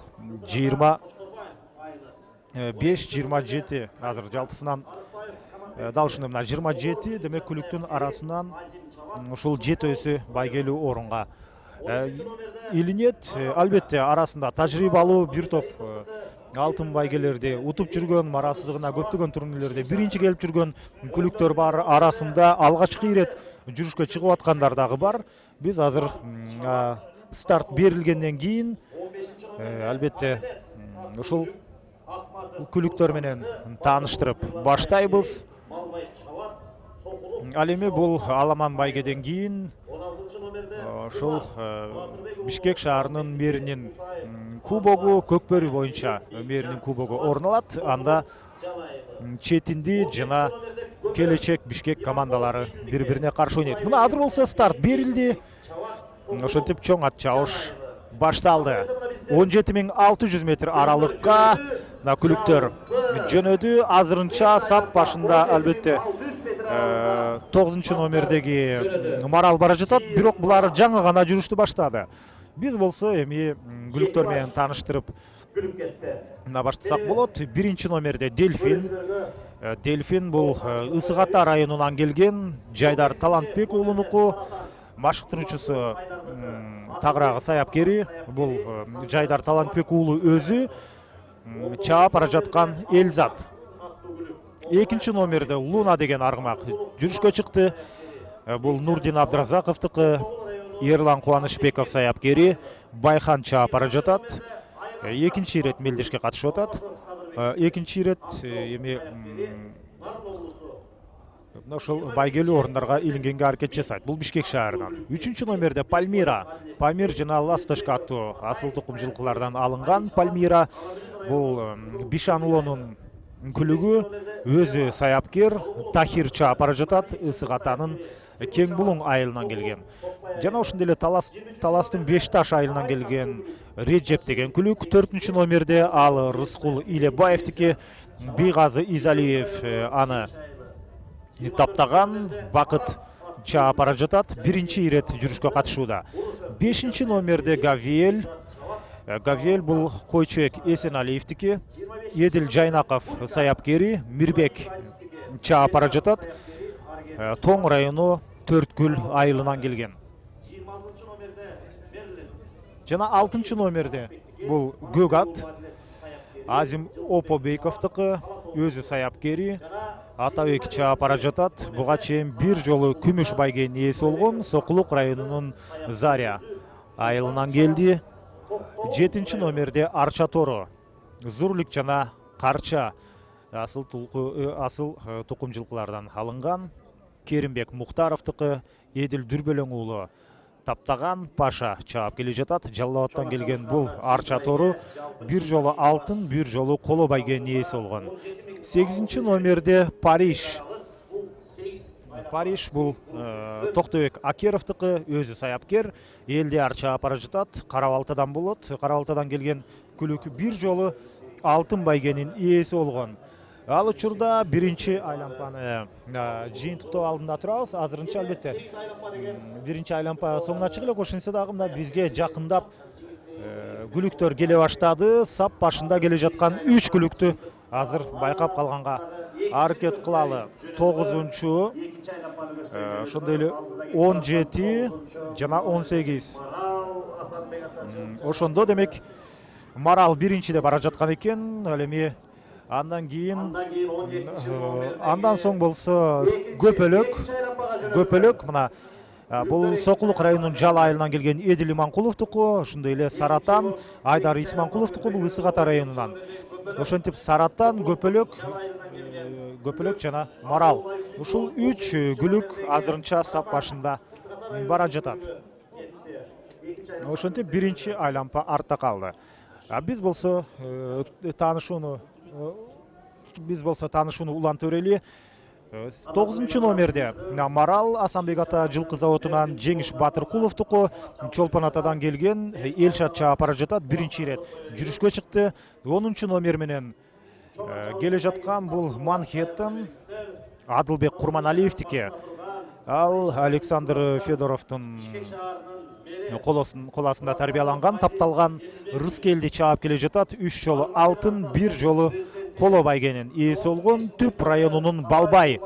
25-27 азыр жалпысынан дал ушундай мына 27 демек күлүктүн арасынан ушул 7-өсү байгелүү орунга илинет. Албетте арасында тажрыйбалуу бир топ алтын байгелерди утуп жүргөн, марассыздыгына көптөгөн турнирлерде биринчи келип жүргөн күлүктөр бар. Арасында алгачкы ирет жүрүшкө чыгып аткандар дагы бар. Биз азыр старт берилгенден кийин албетте ушул күлүктөр менен тааныштырып баштайбыз. Ал эми бул Аламан байгеден кийин ошол Бишкек шаарынын мэринин кубогу, Көкбөрү боюнча мэринин кубогу орун алат. Анда Четинди жана Келечек Бишкек командалары бири-бирине каршы ойнойт. Мына азыр болсо старт берилди. Ошентип чоң ат чабыш башталды. 17.600 метр аралыкка күлүктөр жөнөдү. Азырынча сап башында албетте 9 номердеги Марал бара жатат, бирок булар жаңы гана жүрүштү баштады. Биз болсо эми күлүктөр менен тааныштырып баштасак болот. 1 номерде Дельфин. Дельфин бул Ысык Ата районунан келген Жайдар Талантбек уулунуку. Машыктыруучусу тагыраагы саяпкери. Бул Жайдар Талантбек уулу өзү чаап бара жаткан Элзат. 2 номерде Луна деген аргымак жүрүшкө чыкты. Бул Нурдин Абдыразаковтуку. Ерлан Кубанычбеков саяпкери. Байхан чаап бара жатат. Экинчи ирет мелдешке катышып атат. Экинчи ирет эми ошол байгелүү орундарга илингенге аракет жасайт. Бул Бишкек шаарынан. 3 номерде Пальмира. Памир жана Ласточка аттуу асыл тукум жылкылардан алынган Пальмира. Бул Бишанлонун күлүгү, өзү саяпкер. Тахир чаап бара жатат. Ысык Атанын Кең Булуң айылынан келген. Жана ошондой эле Таластын Беш Таш айылынан келген Реджеп деген күлүк. 4 номерде ал Рыскул Илебаевдики. Бийгазы Изалиев аны таптаган. Бакыт чаап бара жатат. 1 ирет жүрүшкө катышууда. 5 номерде Гавиел. Гавиел бул Койчуек Эсеналиевдики. Едил Жайнаков саяпкери. Мирбек чаап бара жатат. Тоң району Төрткүл айылынан келген. Жана 6 номерде бул Көк ат. Азим Опобейковдуку, өзү саяпкери. Атабек чаап бара жатат. Буга чейин бир жолу күмүш байгенин ээси болгон. Сокулук районунун Заря айылынан келди. 7 номерде Арча Тору. Зурлик жана Карча асыл тукум жылкылардан алынган. Керимбек Мухтаровдуку. Эдил Дүрбөлөң уулу таптаган. Паша чаап келе жатат. Жалал Абадтан келген бул Арча Тору бир жолу алтын, бир жолу коло байгенин ээси болгон. 8 номерде Париж. Париж бул Токтобек Акеровдуку, өзү саяпкер. Элдияр чаап бара жатат. Карабалтадан болот. Карабалтадан келген күлүк бир жолу алтын байгенин ээси болгон. Ал учурда биринчи айлампаны жыйынтыктоо алдында турабыз. Азырынча албетте биринчи айлампа соңуна чыгып элек, ошентсе дагы мына бизге жакындап күлүктөр келе баштады. Сап башында келе жаткан 3 күлүктү азыр байкап калганга аракет кылалы. 9-чу, ошондой эле 17 жана 18. Ошондо демек Марал биринчиде бара жаткан экен. Ал эми андан кийин андан соң болсо Көпөлөк мына бул Сокулук районунун Жала айылынан келген Эдил Иманкуловдуку. Ошондой эле Саратан Айдар Исманкуловдуку, бул Ысык Ата районунан. Ошентип Саратан, Көпөлөк жана Марал. Ушул 3 күлүк азырынча сап башында бара жатат. Ошентип биринчи айлампа артта калды. Биз болсо таанышууну улантып берели. 9 номерде Марал Асанбек Ата жылкы заводунан Жеңиш Батыркуловдуку. Чолпон Атадан келген Элшат чаап бара жатат. Биринчи ирет жүрүшкө чыкты. 10 номер менен келе жаткан бул Манхэттен Адылбек Курманалиевдики. Ал Александр Федоровдун коласында тарбияланган, тапталган Рыскелди чаап келе жатат. 3 жолу алтын, 1 жолу коло байгенин ээси болгон. Түп районунун Балбай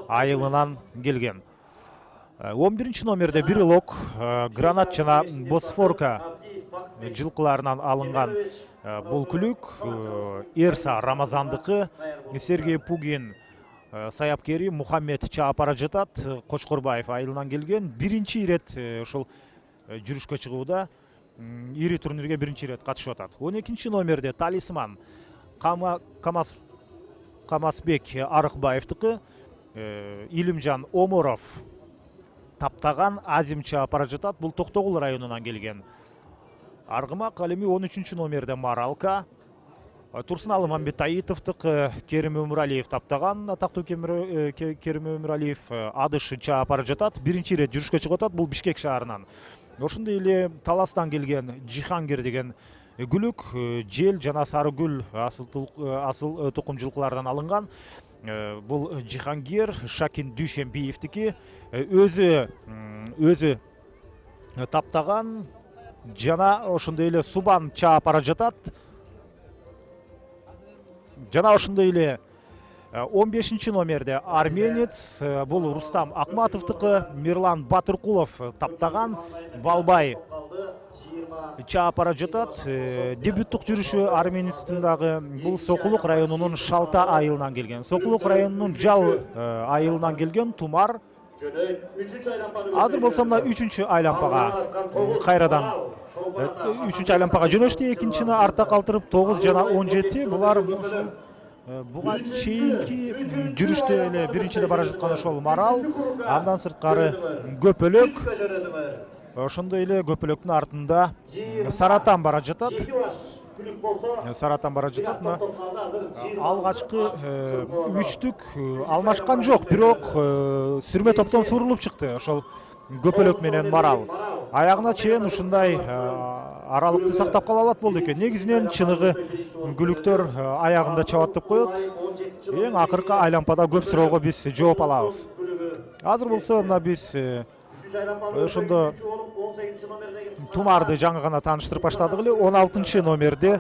айылынан келген. 11 номерде Бирилок Гранат жана Босфорка жылкыларынан алынган бул күлүк Эрса Рамазандыкы. Сергей Пугин саяпкери. Мухаммед чаап бара жатат. Кочкорбаев айылынан келген. Биринчи ирет ушул жүрүшкө чыгууда. Ири турнирге биринчи ирет катышып атат. 12 номерде Талисман Камасбек Арыкбаевдыкы, Илимжан Оморов таптаган Азим чаапара жатат. Бул Токтогул районунан келген. Аргымак ал эми 13 номерде Маралка. Турсуналы Мамбетаитовдыкы Керим Өмүралиев таптаган. Атактуу Керим Өмүралиев адыш чаапара жатат. Биринчи ирет жүрүшкө чыгып атат. Бул Бишкек шаарынан. Ошондой эле Таластан келген Жихангер деген гүлүк жел жана сары гүл асыл тукум жылкылардан алынган. Бул Жихангер Шакин Дүйшенбиевдики өзү таптаган жана ошондой эле Субан чаапара жатат. Жана ошондой эле 15 номерде арменец, бул Рустам Акматовдыкы, Мирлан Батыркулов таптаган. Балбай чаапара жатат. Дебюттук жүрүшү арменецтин дагы. Бул Сокулук районунун Шалта айылынан келген. Сокулук районунун Жал айылынан келген Тумар. Азыр болсо мына 3-чү айлампага кайрадан 3-чү айлампага жөнөштү. Экинчини артта калтырып 9 жана 17. Булар буга чейинки жүрүштө эле биринчиде бара жаткан ошол Марал, андан сырткары Көпөлөк. Ошондой эле Көпөлөктүн артында Саратан бара жатат. Саратан бара жатат. Алгачкы үчтүк алмашкан жок, бирок сүрмө топтон сурулуп чыкты. Ошол Көпөлөк менен Марал. Аягына чейин ушундай аралыкты сактап кала алат болду экен. Негизинен чыныгы гүлүктөр аягында чабат деп коет. Эң акыркы айлампада көп суроого биз жооп алабыз. Азыр болсо мына биз ошондо Тумарды жаңы гана тааныштырып баштадык эле. 16 номерде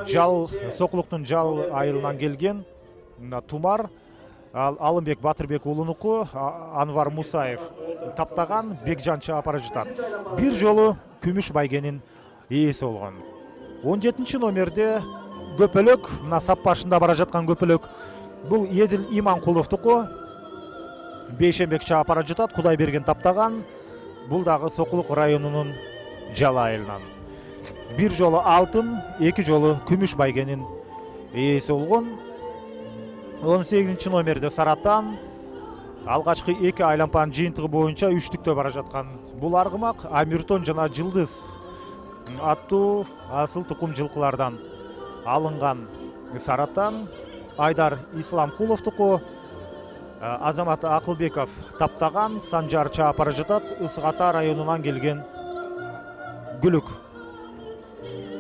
Жал Сокулуктун Жал айылынан келген Тумар, Алымбек Батырбек уулунуку Анвар Мусаев таптаган. Бекжан чаапара жатат. Бир жолу күмүш байгенин ээси болгон. 17 номерде Көпөлөк, мына сап башында бара жаткан Көпөлөк. Бул Едил Иманкуловдуку. Бейшенбек чаапара жатат. Кудайберген таптаган. Бул дагы Сокулук районунун Жал айылынан. Бир жолу алтын, эки жолу күмүш байгенин ээси болгон. 18 номерде Саратан. Алгачкы эки айлампанын жыйынтыгы боюнча үчтүктө бара жаткан. Бул Аргымак Амиртон жана Жылдыз аттуу асыл тукум жылкылардан алынган Саратан. Айдар Исламкуловдуку, Азамат Акылбеков таптаган. Санжар чаапара жатат. Ысык Ата районунан келген гүлүк.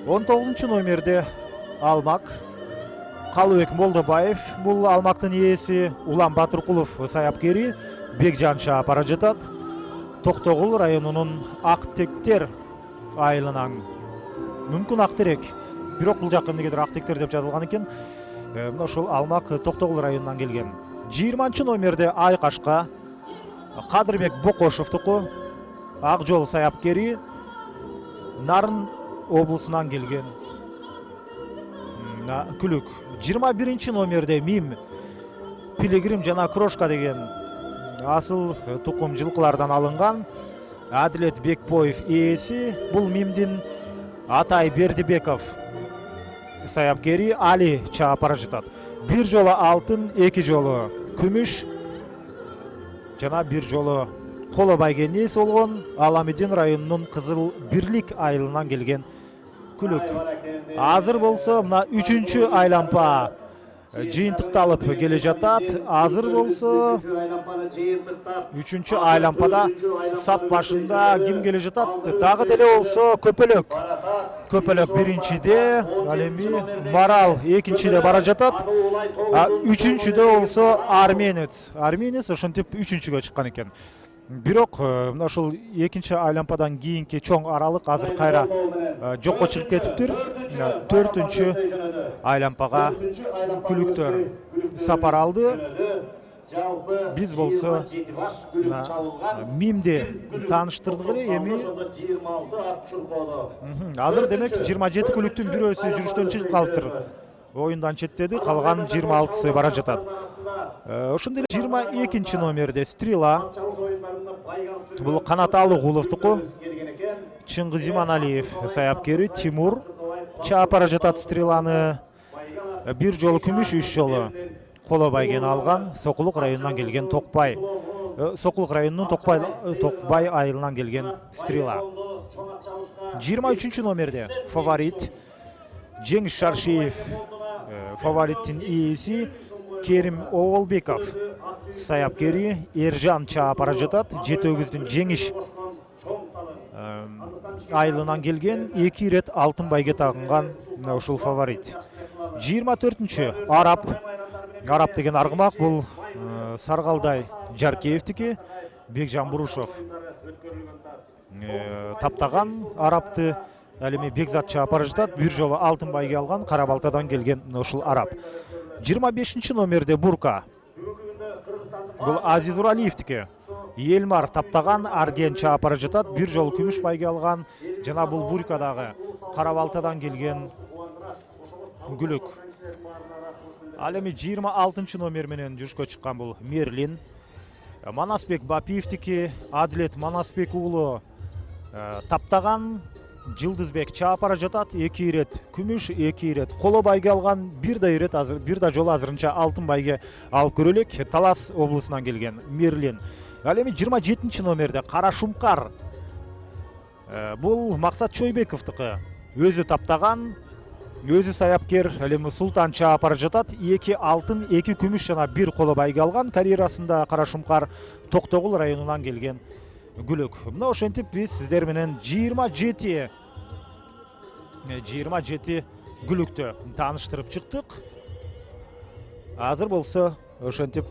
19 номерде Алмак Калыбек Молдобаев. Бул Алмактын ээси. Улан Батыркулов саяпкери. Бекжан чаапара жатат. Токтогул районунун Актектер айылынан. Мүмкүн Актерек, бирок бул жакка эмнегедир Актектер деп жазылган экен. Мына ошол Алмак Токтогул районунан келген. 20 номерде Айкашка Кадырбек Бокошовдуку. Ак жол саяпкери. Нарын облусунан келген күлүк. 21 номерде Мим Пилигрим жана Крошка деген асыл тукум жылкылардан алынган. Адилет Бекбоев ээси. Бул Мимдин Атай Бердибеков саяпкери. Али чаапара жатат. Бир жолу алтын, эки жолу күмүш жана бир жолу коло байгенин ээси болгон. Аламидин районунун Кызыл Бирлик айылынан келген күлүк. Азыр болсо мына 3-чү айлампа жыйынтыкталып келе жатат. Азыр болсо 3-чү айлампада сап башында ким келе жатат? Дагы деле болсо Көпөлөк. Көпөлөк биринчиде, ал эми Марал экинчиде бара жатат. 3-чүдө болсо Арменец. Арменец ошентип 3-чүгө чыккан экен. Бирок мына ушул экинчи айлампадан кийинки чоң аралык азыр кайра жокко чыгып кетиптир. 4-чү айлампага күлүктөр сапар алды. Биз болсо Мимди тааныштырдык эле. Эми азыр демек 27 күлүктүн бирөөсү жүрүштөн чыгып калыптыр. Оюндан четтеди, калган 26сы бара жатат. Ошондой эле 22 номерде Стрела. Бул Канат Алыгуловдуку. Чыңгыз Иманалиев саяпкери. Тимур чаапара жатат Стреланы. бир жолу күмүш, 3 жолу коло байгени алган Сокулук районунан келген Токбай. Сокулук районунун Токбай айылынан келген Стрела. 23 номерде фаворит Жеңиш Шаршиев, фавориттин ээси Керим Оолбеков. Саяпкери Эржан чаап бара жатат. Жети өгүздүн Жеңиш айылынан келген 2 ирет алтын байге тагынган ушул фаворит. 24-чү Арап деген аргымак, бул Саргалдай Жаркеевдики. Бекжан Бурушов таптаган Арапты. Ал эми Бекзат чаап бара жатат. Бир жолу алтын байге алган Кара Балтадан келген ушул Арап. 25-чи номерде Бурка. Бул Азиз Уралиевдики. Елмар таптаган Арген чаап бара жатат. Бир жолу күмүш байге алган. Жана бул Буркадагы Кара Балтадан келген Гүлүк. Ал эми 26-чы номер менен жүрүшкө чыккан бул Мерлин. Манасбек Бапиевдики, Адилет Манасбек уулу таптаган Жылдызбек чаап бара жатат. 2 ирет күмүш, 2 ирет коло байге алган, бир да жолу азырынча алтын байге алып көрөлүк. Талас облусунан келген Мерлин. Ал эми 27-чи номерде Кара Шумкар. Бул Максат Чойбековдуку. Өзү таптаган, өзү саяпкер. Ал эми Султан чаап бара жатат. 2 алтын, 2 күмүш жана 1 коло байге алган. Карьерасында Кара Шумкар Токтогул районунан келген Гүлүк. Мына ошентип биз сиздер менен 27 Гүлүктү тааныштырып чыктык. Азыр болсо ошентип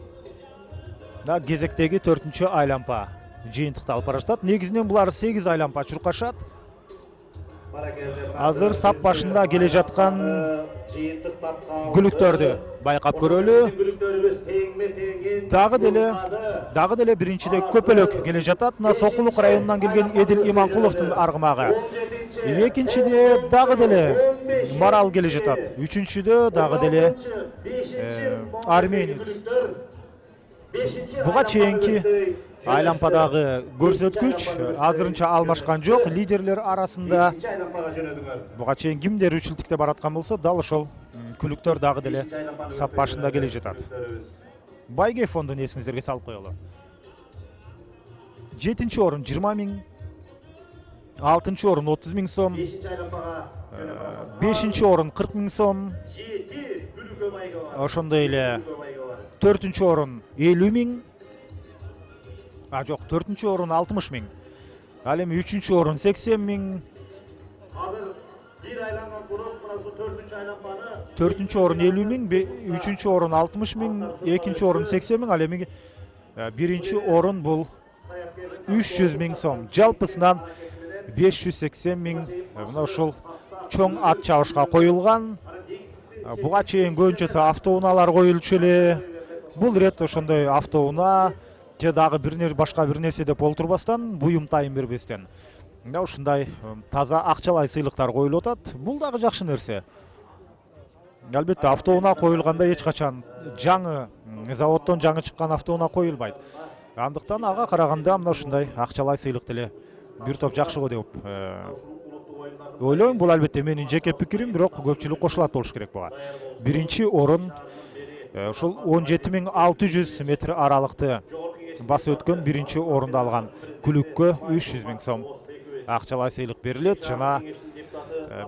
кезектеги 4-чү айлампа жыйынтыкталып бара жатат. Негизинен булар 8 айлампа чуркашат. Азыр сап башында келе жаткан Гүлүктөрдү байкап көрөлү. Дагы деле биринчиде көпөлөк келе жатат. Мына Сокулук районунан келген Эдил Иманкуловдун аргымагы. Экинчиде дагы деле Марал келе жатат. Үчүнчүдө дагы деле Арменец. Буга чейинки айлампадагы көрсөткүч азырынча алмашкан жок. Лидерлер арасында буга чейин кимдер үчүлтүктө бараткан болсо, дал ошол Күлүктөр дагы деле сап башында келе жатат. Байге фондун эсиңиздерге салып коелу. 7-чи орун 20 миң, 6-чы орун 30 миң сом, 5-чи орун 40 миң сом, ошондой эле 4-чү орун 50 миң, жок, 4-чү орун 60 миң. Ал эми 3-чү орун 80 миң. Азыр бир айланган туруп, мына ушул 4-чү айлампаны 4-чү орун 50 миң, 3-чү орун 60 миң, 2-чи орун 80 миң, ал эми 1-чи орун бул 300 миң сом. Жалпысынан 580 миң мына ушул чоң ат чабышка коюлган. Буга чейин көбүнчөсү автоунаалар коюлчу эле. Бул рет ошондой автоунаа же дагы башка бир нерсе деп олтурбастан, буюм тайын бербестен мына ушундай таза акчалай сыйлыктар коюлуп атат. Бул дагы жакшы нерсе. Албетте автоунаа коюлганда эч качан жаңы заводдон жаңы чыккан автоунаа коюлбайт. Андыктан ага караганда мына ушундай акчалай сыйлык деле бир топ жакшы го деп ойлойм. Бул албетте менин жеке пикирим, бирок көпчүлүк кошулат болуш керек буга. Биринчи орун ушул 17.600 метр аралыкты басып өткөн биринчи орунду алган Күлүккө 300 миң сом акчалай сыйлык берилет. Жана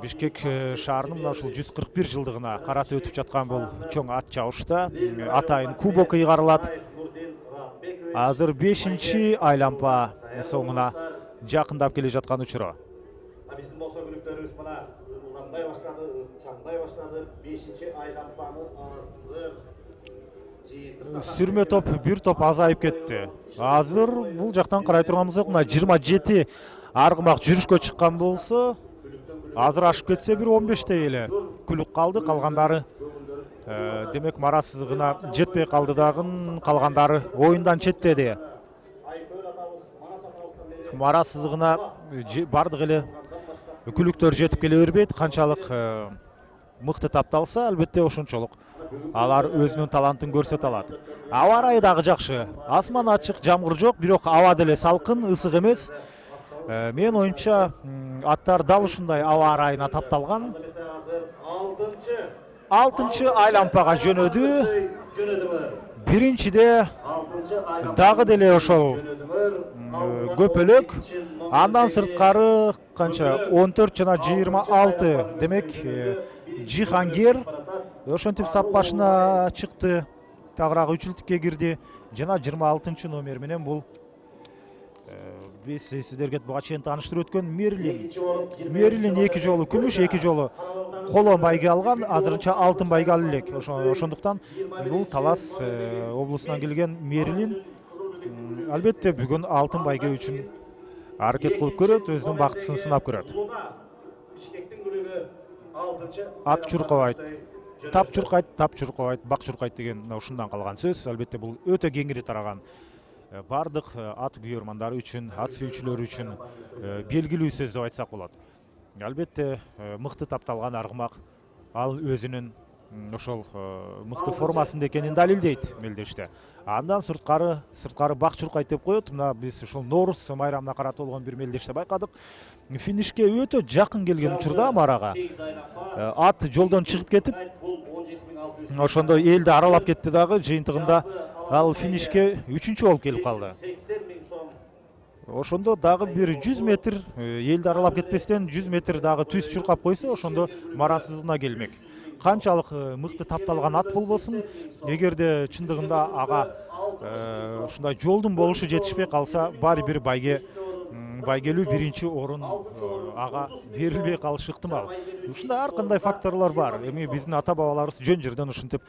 Бишкек шаарынын мына ушул 141 жылдыгына карата өтүп жаткан бул чоң ат чабышта атайын кубок ыйгарылат. Азыр 5-чи айлампа соңуна жакындап келе жаткан учуру. Биздин болсо күлүктөрүбүз мына ылдамдай баштады, чаңдай баштады. 5-чи айлампаны азыр сүрмө топ бир топ азайып кетти. Азыр бул жактан карай турган болсок, мына 27 аргымак жүрүшкө чыккан болсо, азыр ашып кетсе бир 15-тей эле Күлүк калды. Калгандары демек мара сызыгына жетпей калды дагы, калгандары оюндан четтеди. Мара сызыгына бардык эле Күлүктөр жетип келе бербейт. Канчалык мыкты тапталса, албетте ошончолук алар өзүнүн талантын көрсөтө алат. Аба ырайы дагы жакшы. Асман ачык, жамгыр жок, бирок аба деле салкын, ысык эмес. Мен оюмча аттар дал ушундай аба ырайына тапталган. 6-чы айлампага жөнөдү. Биринчиде дагы деле ошол көпөлөк. Андан сырткары канча 14 жана 26, демек Жихангер ошентип сап башына чыкты. Тагыраак үчүлтүккө кирди жана 26 номер менен бул биз сиздерге буга чейин тааныштырып өткөн Мерлин 2 жолу күмүш, 2 жолу коло байге алган, азырынча алтын байге алып элек. Ошондуктан бул Талас облусунан келген Мерлин албетте бүгүн алтын байге үчүн аракет кылып көрөт, өзүнүн бактысын сынап көрөт. Ат чуркабайт, тап чуркабайт, бак чуркайт деген ушундан калган сөз. Албетте бул өтө кеңири тараган, бардык ат күйөрмандар үчүн, ат сүйүүчүлөр үчүн белгилүү сөз деп айтсак болот. Албетте мыкты тапталган аргымак, ал өзүнүн ошол мыкты формасында экенин далилдейт мелдеште. Андан сырткары бак чуркайт деп коет. Мына биз ушул Нооруз майрамына карата болгон бир мелдеште байкадык. Финишке өтө жакын келген учурда Марага ат жолдон чыгып кетип, ошондо элди аралап кетти дагы, жыйынтыгында ал финишке 3-чү болуп келип калды. Ошондо дагы бир 100 метр элди аралап кетпестен 100 метр дагы түз чуркап койсо, ошондо маразсыздыгына келмек. Канчалык мыкты тапталган ат болбосун, эгерде чындыгында ага ушундай жолдун болушу жетишпей калса, баары бир байгелүү биринчи орун ага берилбей калышы ыктымал. Ушундай ар кандай факторлор бар. Эми биздин ата бабаларыбыз жөн жерден ушинтип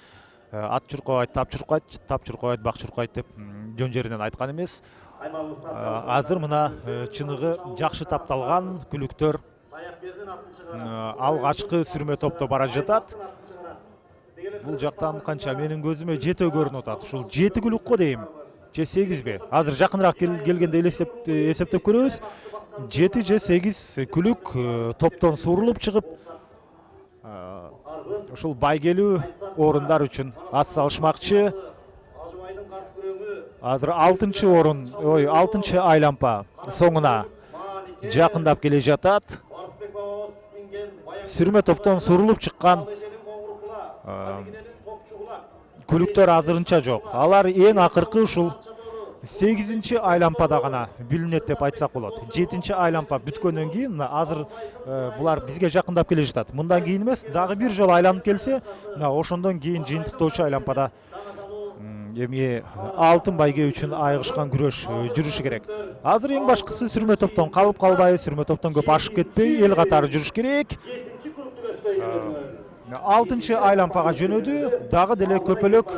ат чуркабайт, тап чуркабайт, бак чуркайт деп жөн жеринен айткан эмес. Азыр мына чыныгы жакшы тапталган күлүктөр алгачкы сүрмө топто бара жатат. Бул жактан канча менин көзүмө 7 көрүнүп атат. Ушул 7 күлүк го дейм, же 8би? Азыр жакыныраак келгенде эсептеп көрөбүз. 7 же 8 күлүк топтон суурулуп чыгып, ушул байгелүү орундар үчүн ат салышмакчы. Азыр 6-чы орун, 6-чы айлампа соңуна жакындап келе жатат. Сүрмө топтон сурулуп чыккан күлүктөр азырынча жок. Алар эң акыркы ушул 8-чи айлампада гана билинет деп айтсак болот. 7-чи айлампа бүткөндөн кийин азыр булар бизге жакындап келе жатат. Мындан кийин эмес, дагы бир жолу айланып келсе, ошондон кийин жыйынтыктоочу айлампада эми алтын байге үчүн айыгышкан күрөш жүрүшү керек. Азыр эң башкысы сүрмө топтон калып калбай, сүрмө топтон көп ашып кетпей, эл катары жүрүш керек. 6-чы айлампага жөнөдү, дагы деле көпөлөк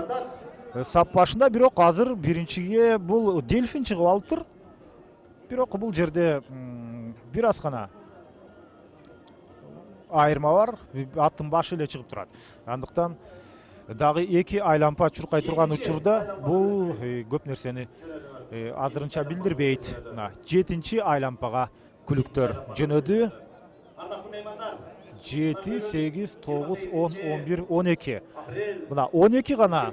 сап башында, бирок азыр биринчиге бул Дельфин чыгып алыптыр. Бирок бул жерде бир аз гана айырма бар, аттын башы эле чыгып турат. Андыктан дагы 2 айлампа чуркай турган учурда бул көп нерсени азырынча билдирбейт. 7-чи айлампага күлүктөр жөнөдү. 7, 8, 9, 10, 11, 12. Мына 12 гана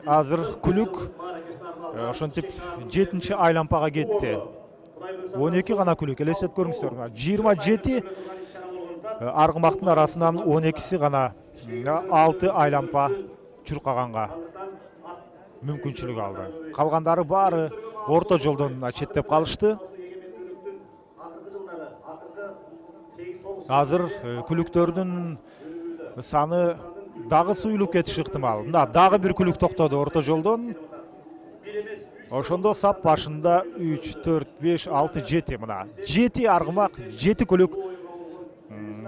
азыр күлүк ошентип 7-чи айлампага кетти. 12 гана күлүк, элестеп көрүңүздөр. 27 аргымактын арасынан 12си гана 6 айлампа чуркаганга мүмкүнчүлүк алды. Калгандары баары орто жолдон четтеп калышты. Азыр күлүктөрдүн саны дагы суюлуп кетиши ыктымал. Мына дагы бир күлүк токтоду орто жолдон. Ошондо сап башында 3, 4, 5, 6, 7 мына 7 аргымак, 7 күлүк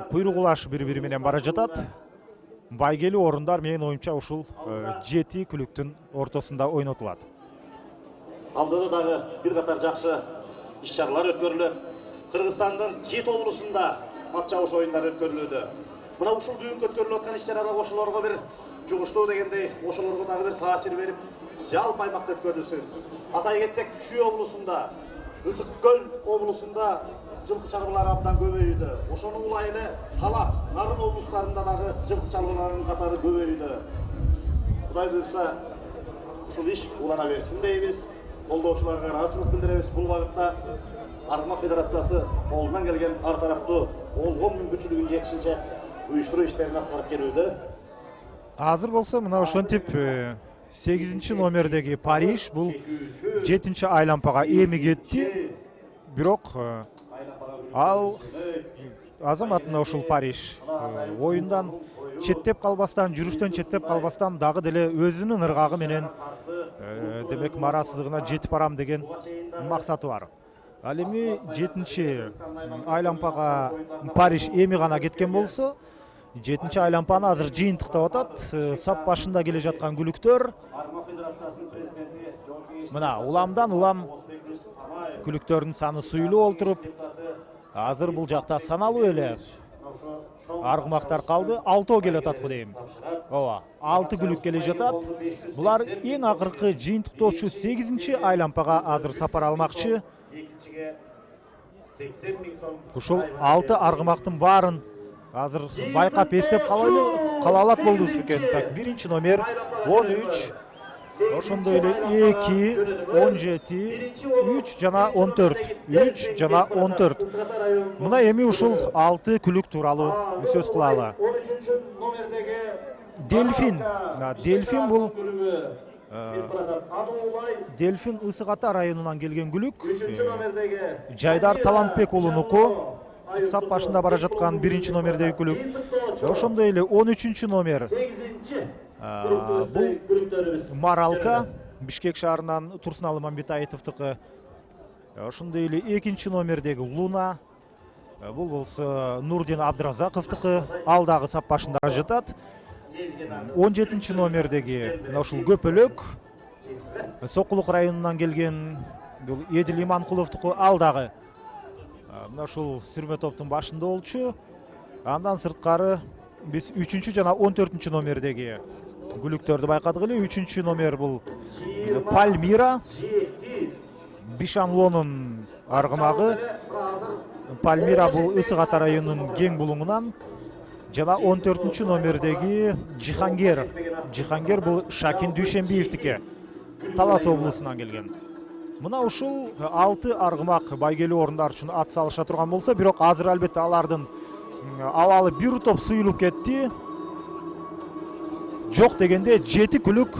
куйругулаш бири-бири менен бара жатат. Байгелүү орундар менин оюмча ушул 7 күлүктүн ортосунда ойнотулат. Алдыда дагы бир катар жакшы иш-чаралар өткөрүлөт. Кыргызстандын 7 облусунда ат чабыш оюндары өткөрүлүүдө. Мына ушул бүгүнкү өткөрүлүп аткан иш-чарада ошолорго бир жугуштуу дегендей, ошолорго дагы бир таасир берип, жалпы аймакта өткөрүлсүн. Атай кетсек, Чүй облусунда, Ысык Көл облусунда жылкы чарбалары абдан көбөйүүдө. Ошону улай эле Талас, Нарын облустарында дагы жылкы чарбаларынын катары көбөйүүдө. Кудай буйрса, ушул иш улана берсин дейбиз. Колдоочуларга ыраазычылык билдиребиз. Бул багытта Аргымак Федерациясы колунан келген ар тараптуу болгон мүмкүнчүлүгүн жетишинче уюштуруу иштерин аткарып келүүдө. Азыр болсо мына ошентип 8 номердеги Париж бул 7 айлампага эми кетти. Бирок ал Азамат мына ушул Париж оюндан четтеп калбастан, жүрүштөн четтеп калбастан дагы деле өзүнүн ыргагы менен демек марасыздыгына жетип барам деген максаты бар. Ал эми 7 айлампага Париж эми гана кеткен болсо, 7 айлампаны азыр жыйынтыктап атат. Сап башында келе жаткан күлүктөр. Мына уламдан улам күлүктөрдүн саны суйлуу олтуруп, азыр бул жакта саналуу эле аргымактар калды. 6 келе атат го дейм. Ооба, 6 күлүк келе жатат. Булар эң акыркы жыйынтыктоочу 8 айлампага азыр сапар алмакчы. Ушул 6 аргымактын баарын азыр байкап эстеп кала алат болдубуз бекен. Так, 1 номер 13, ошондой эле 2, 17, 3 жана 14. 3 жана 14. Мына эми ушул 6 күлүк тууралуу сөз кылалы. Дельфин. Дельфин бул Дельфин Ысык Ата районунан келген күлүк. Жайдар Талантбек уулунуку. Сап башында бара жаткан 1 номердеги күлүк. Ошондой эле 13 номер. Бул Маралка, Бишкек шаарынан Турсуналы Мамбетаевдики. Ошондой эле 2 номердеги Луна. Бул болсо Нурдин Абдыразаковдики. Ал дагы сап башында жатат. 17 номердеги ушул Көпөлөк, Сокулук районунан келген бул Эдил Иманкуловдуку. Ал дагы мына ушул сүрмө топтун башында болчу. Андан сырткары биз 3 жана 14 номердеги күлүктөрдү байкадык эле. 3 номер бул Пальмира, Бишанлонун аргымагы. Пальмира бул Ысык Ата районунун кең булуңунан. Жана 14 номердеги Жихангер. Жихангер бул Шакин Дүйшенбиевдики, Талас облусунан келген. Мына ушул 6 аргымак байгелүү орундар үчүн ат салыша турган болсо, бирок азыр албетте алардын абалы бир топ суюлуп кетти. Жок дегенде 7 күлүк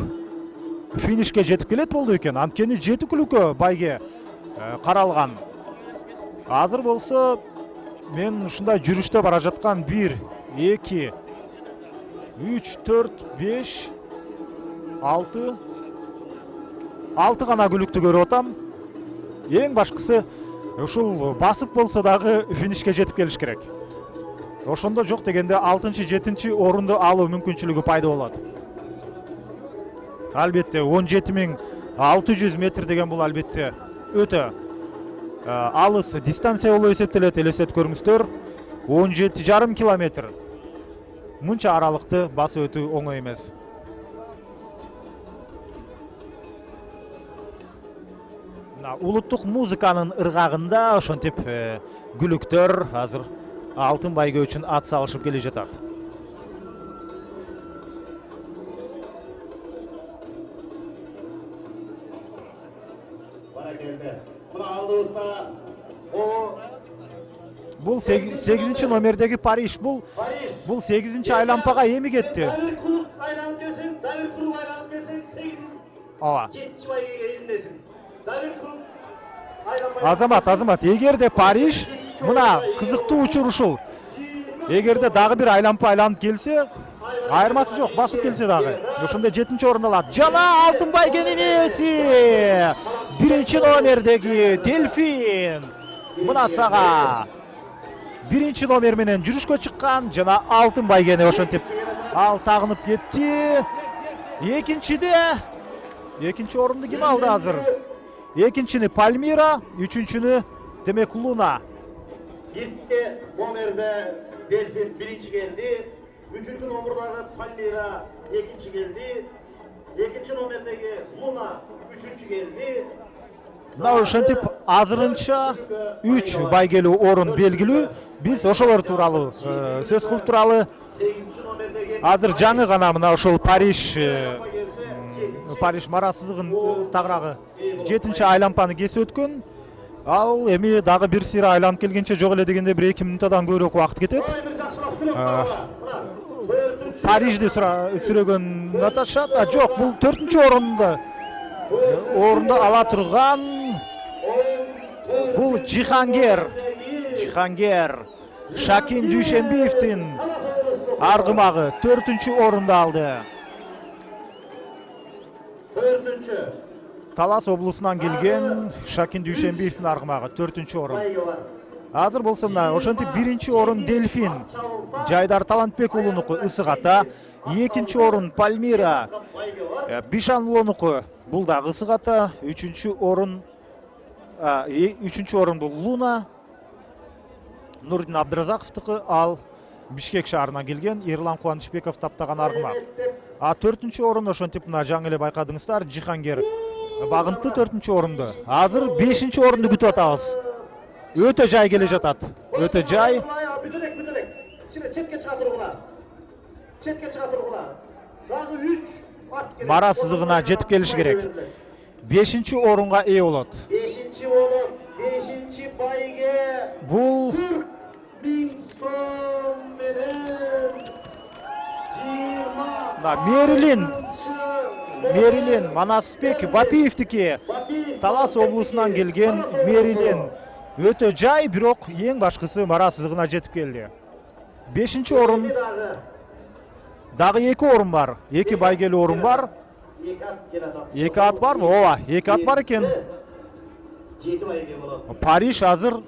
финишке жетип келет болду экен. Анткени 7 күлүккө байге каралган. Азыр болсо мен ушундай жүрүштө бара жаткан 1, 2, 3, 4, 5, 6 гана күлүктү көрүп атам. Эң башкысы ушул басып болсо дагы финишке жетип келиш керек. Ошондо жок дегенде 6-7 орунду алуу мүмкүнчүлүгү пайда болот. Албетте 17600 метр деген бул албетте өтө алыс дистанция болуп эсептелет. Элестетип көрүңүздөр, 17,5 километр. Мынча аралыкты басып өтүү оңой эмес. Улуттук музыканын ыргагында ошентип күлүктөр азыр алтын байге үчүн ат салышып келе жатат. Бул 8 номердеги Париж. Бул 8 айлампага эми кетти. Ооба. Азамат, эгерде Париж мына кызыктуу учур ушул. Эгерде дагы бир айлампа айланып келсе, айырмасы жок, басып келсе дагы ошондо 7 орунда алат. Жана алтын байгенин ээси 1 номердеги Дельфин. Мына сага 1 номер менен жүрүшкө чыккан жана алтын байгени ошентип ал тагынып кетти. Экинчи орунду ким алды азыр? Экинчини Пальмира, үчүнчүнү демек Луна. 1 номерде Дельфин 1 келди. 3 номердагы Пальмира 2 келди. 2 номердеги Луна 3 келди. Мына ошентип азырынча 3 байгелүү орун белгилүү. Биз ошолор тууралуу сөз кылып туралы. Азыр жаңы гана мына ошол Париж марасыздыгын тагырагы 7 айлампаны кесип өткөн. Ал эми дагы бир сыйра айланып келгенче жок эле дегенде 1-2 минуттан көбүрөөк убакыт кетет. Парижди сүрөгөн аташат. Жок, бул 4-орунду ала турган бул Жихангер Шакин Дүйшенбиевдин аргымагы 4-орунду алды. 4-чү. Талас облусунан келген Шакин Дүйшенбиевдин аргымагы 4-орун. Азыр болсо мына ошентип 1-орун Дельфин Жайдар Талантбек уулунуку Ысык Ата, 2-орун Пальмира Бишанлуунуку бул дагы Ысык Ата, 3-орун бул Луна Нурдин Абдыразаковдуку, ал Бишкек шаарынан келген Ерлан Кубанычбеков таптаган аргымак. 4-орун ошентип мына жаңы эле байкадыңыздар, Жихангер багынты 4-орунду. Азыр 5-орунду күтүп атабыз. Өтө жай келе жатат. Өтө жай. Бүтөлек. Четке чыга тургула. Дагы 3 ат керек. Мара сызыгына жетип келиш керек. 5-орунга ээ болот. 5-болот. 5 байге. Бул 40.000 сом менен 20. Мерилин Манасбек Бапиевдики. Талас облусунан келген Мерилин. Өтө жай, бирок эң башкысы мара сызыгына жетип келди. 5-орун. Дагы 2 орун бар. 2 байгелүү орун бар. 2 ат барбы? Ооба, 2 ат бар экен. 7 байге болот. Париж азыр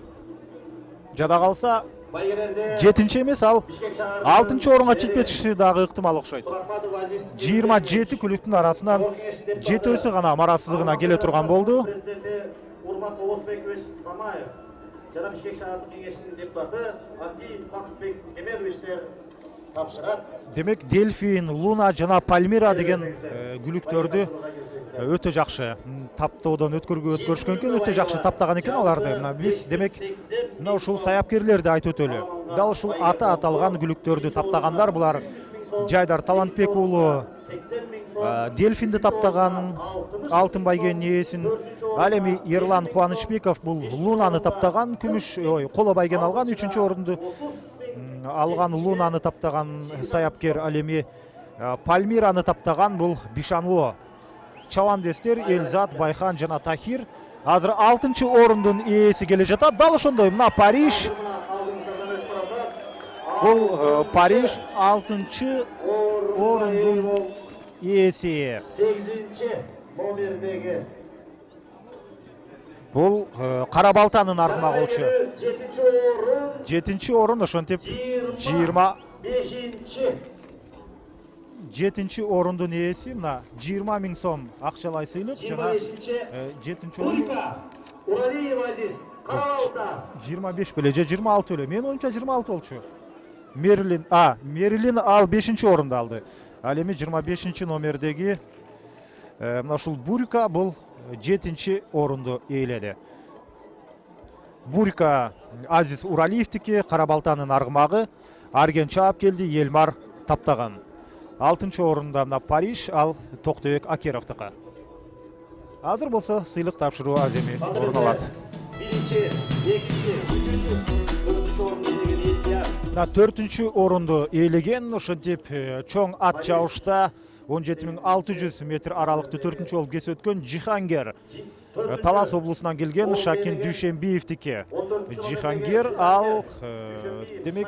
жада калса 7-чи эмес, ал 6-орунга чыгып кетиши дагы ыктымал окшойт. 27 күлүктүн арасынан 7-өсү гана мара сызыгына келе турган болду. Урмат Оозбекович Самаев жана Бишкек шаардык кеңешинин депутаты Абдиев Бакытбек Кемеровичтер тапшырат. Демек Дельфин, Луна жана Пальмира деген күлүктөрдү өтө жакшы таптоодон өткөрүшкөн экен, өтө жакшы таптаган экен аларды. Мына биз демек мына ушул саяпкерлерди айтып өтөлү. Дал ушул ата аталган күлүктөрдү таптагандар булар Жайдар Талантбек уулу Дельфинди таптаган, алтын байгенин ээсин. Ал эми Ерлан Кубанычбеков бул Лунаны таптаган, күмүш коло байген алган, 3-орунду алган Лунаны таптаган саяпкер. Ал эми Пальмираны таптаган бул Бишанлуу. Чавандестер Элзат, Байхан жана Тахир. Азыр 6-орундун ээси келе жатат. Дал ошондой мына Париж. Бул Париж 6-орундун ээси. 8-чи номердеги. Бул Карабалтанын аргымагы болчу. 7-чи орун. 7-орун ошентип 25-чи. 7-орундун ээси мына 20.000 сом акчалай сыйлык жана 7-орун Уралиев Азиз Карабалта 25 беле же 26 беле. Менин оюмча 26 болчу. Мерилин ал 5-орунду алды. Ал эми 25 номердеги мына ушул Бурика бул 7-орунду ээледи. Бурика Азиз Уралиевдики, Карабалтанын аргымагы. Арген чаап келди, Елмар таптаган. 6-орунда мына Париж, ал Токтойбек Акеровдуку. Азыр болсо сыйлык тапшыруу аземи орун алат. 1-чи, 2-чи, 3-чү, 4-орунду ээлеген. 4-орунду ээлеген ошентип чоң ат жабышта 17.600 метр аралыкты 4-чү болуп кесип өткөн Жихангер. Талас облусунан келген Шакин Дүйшенбиевдики. Жихангер ал демек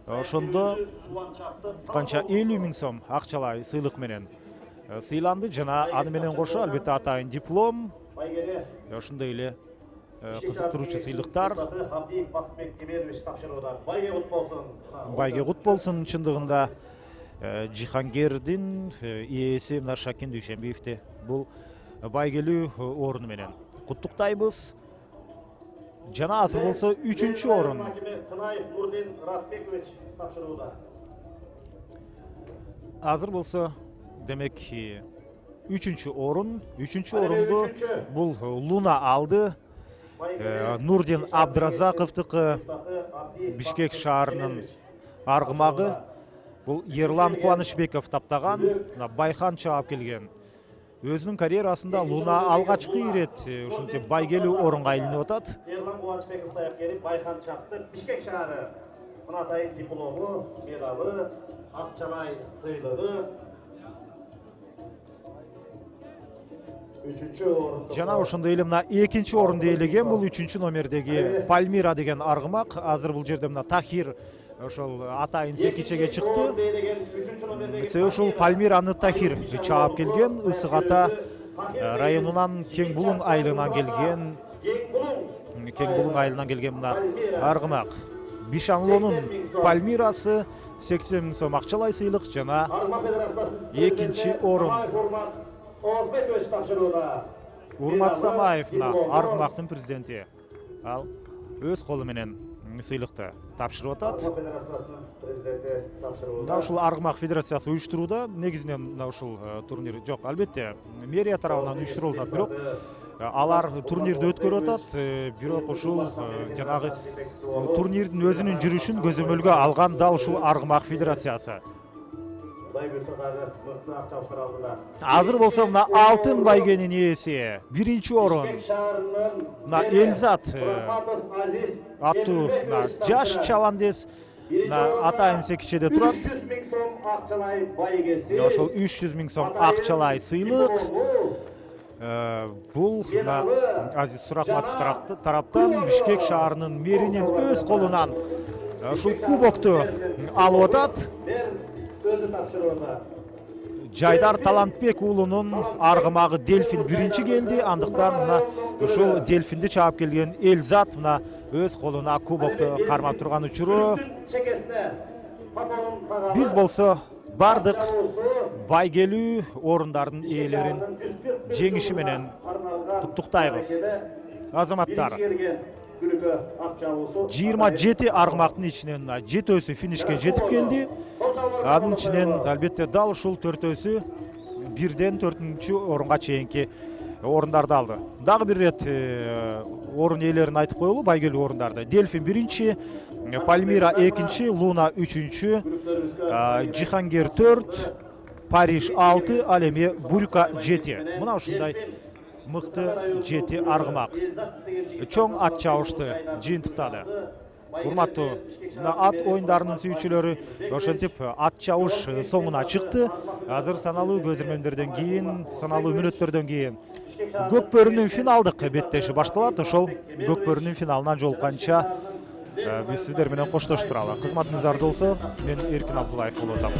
ошондо канча 50.000 сом акчалай сыйлык менен сыйланды жана аны менен кошо албетте атайын диплом, ошондой эле кызыктыруучу сыйлыктар. Байге кут болсун. Чындыгында Жихангердин ээси мына Шакин Дүйшенбиевди бул байгелүү орун менен куттуктайбыз. Жана азыр болсо 3-орун. Азыр болсо демек 3-орун. 3-орунду бул Луна алды. Нурдин Абдыразаковдуку, Бишкек шаарынын аргымагы. Бул Ерлан Кубанычбеков таптаган, Байхан чаап келген. Өзүнүн карьерасында Луна алгачкы ирет ушинтип байгелүү орунга айланып атат. Ерлан Кубанычбеков саяпкери Байхан чапты. Бишкек шаары мына атайын диплому, медалы Акчалай сыйлыгы. 3-чү орунду. Жана ошондой эле мына 2-нчи орунду ээлеген бул 3-чү номердеги Пальмира деген аргымак. Азыр бул жерде мына Тахир ошол атайын секичеге чыкты. Себеби ушул Пальмираны Тахир чаап келген. Ысык Ата районунан Кең Булуң айылынан келген. Кең Булуң айылынан келген мына аргымак. Бишанлонун Пальмирасы 80 000 сом акчалай сыйлык жана 2-нчи орун Урмат Самаев мына аргымактын президенти. Ал өз колу менен сыйлыкты тапшырып атат. Мына ушул аргымак федерациясы уюштурууда негизинен мына ушул турнир жок, албетте мэрия тарабынан уюштурулуп атат, бирок алар турнирди өткөрүп атат, бирок ушул жанагы турнирдин өзүнүн жүрүшүн көзөмөлгө алган дал ушул аргымак федерациясы. Азыр болсо мына алтын байгенин ээси 1-нчи орун мына Элзат аттуу жаш чабандес атайын секичеде турат. 300 000 сом акчалай байгеси. Ошол 300 000 сом акчалай сыйлык. Бул Азиз Сурахматов тараптан Бишкек шаарынын мэринин өз колунан ушул кубокту алып атат. Жайдар Талантбек уулунун аргымагы Дельфин 1-нчи келди. Андыктан мына ушул Дельфинди чаап келген Элзат мына өз колуна кубокту кармап турган учуру. Биз болсо бардык байгелүү орундардын ээлерин жеңиши менен куттуктайбыз. Азаматтар, 27 аргымактын ичинен 7-өсү финишке жетип келди. Анын ичинен албетте дал ушул 4-өсү 1-ден 4-чү орунга чейинки орундарды алды. Дагы бир рет орун ээлерин айтып коелу, байгелүү орундарды. Дельфин 1-нчи, Пальмира 2-нчи, Луна 3-чү, Жихангер 4, Париж 6, ал эми Бурка 7. Мына ушундай мыкты 7 аргымак чоң ат чабышты жыйынтыктады. Урматтуу ат оюндарынын сүйүүчүлөрү, ошентип ат чабыш соңуна чыкты. Азыр саналуу көзөрмөндөрдөн кийин, саналуу мүнөттөрдөн кийин көк бөрүнүн финалдык беттеши башталат. Ошол көк бөрүнүн финалынан жолукканча биз сиздер менен коштошуп туралы. Кызматыңыздарда болсо, мен Эркин Абдуллаев болуп атам.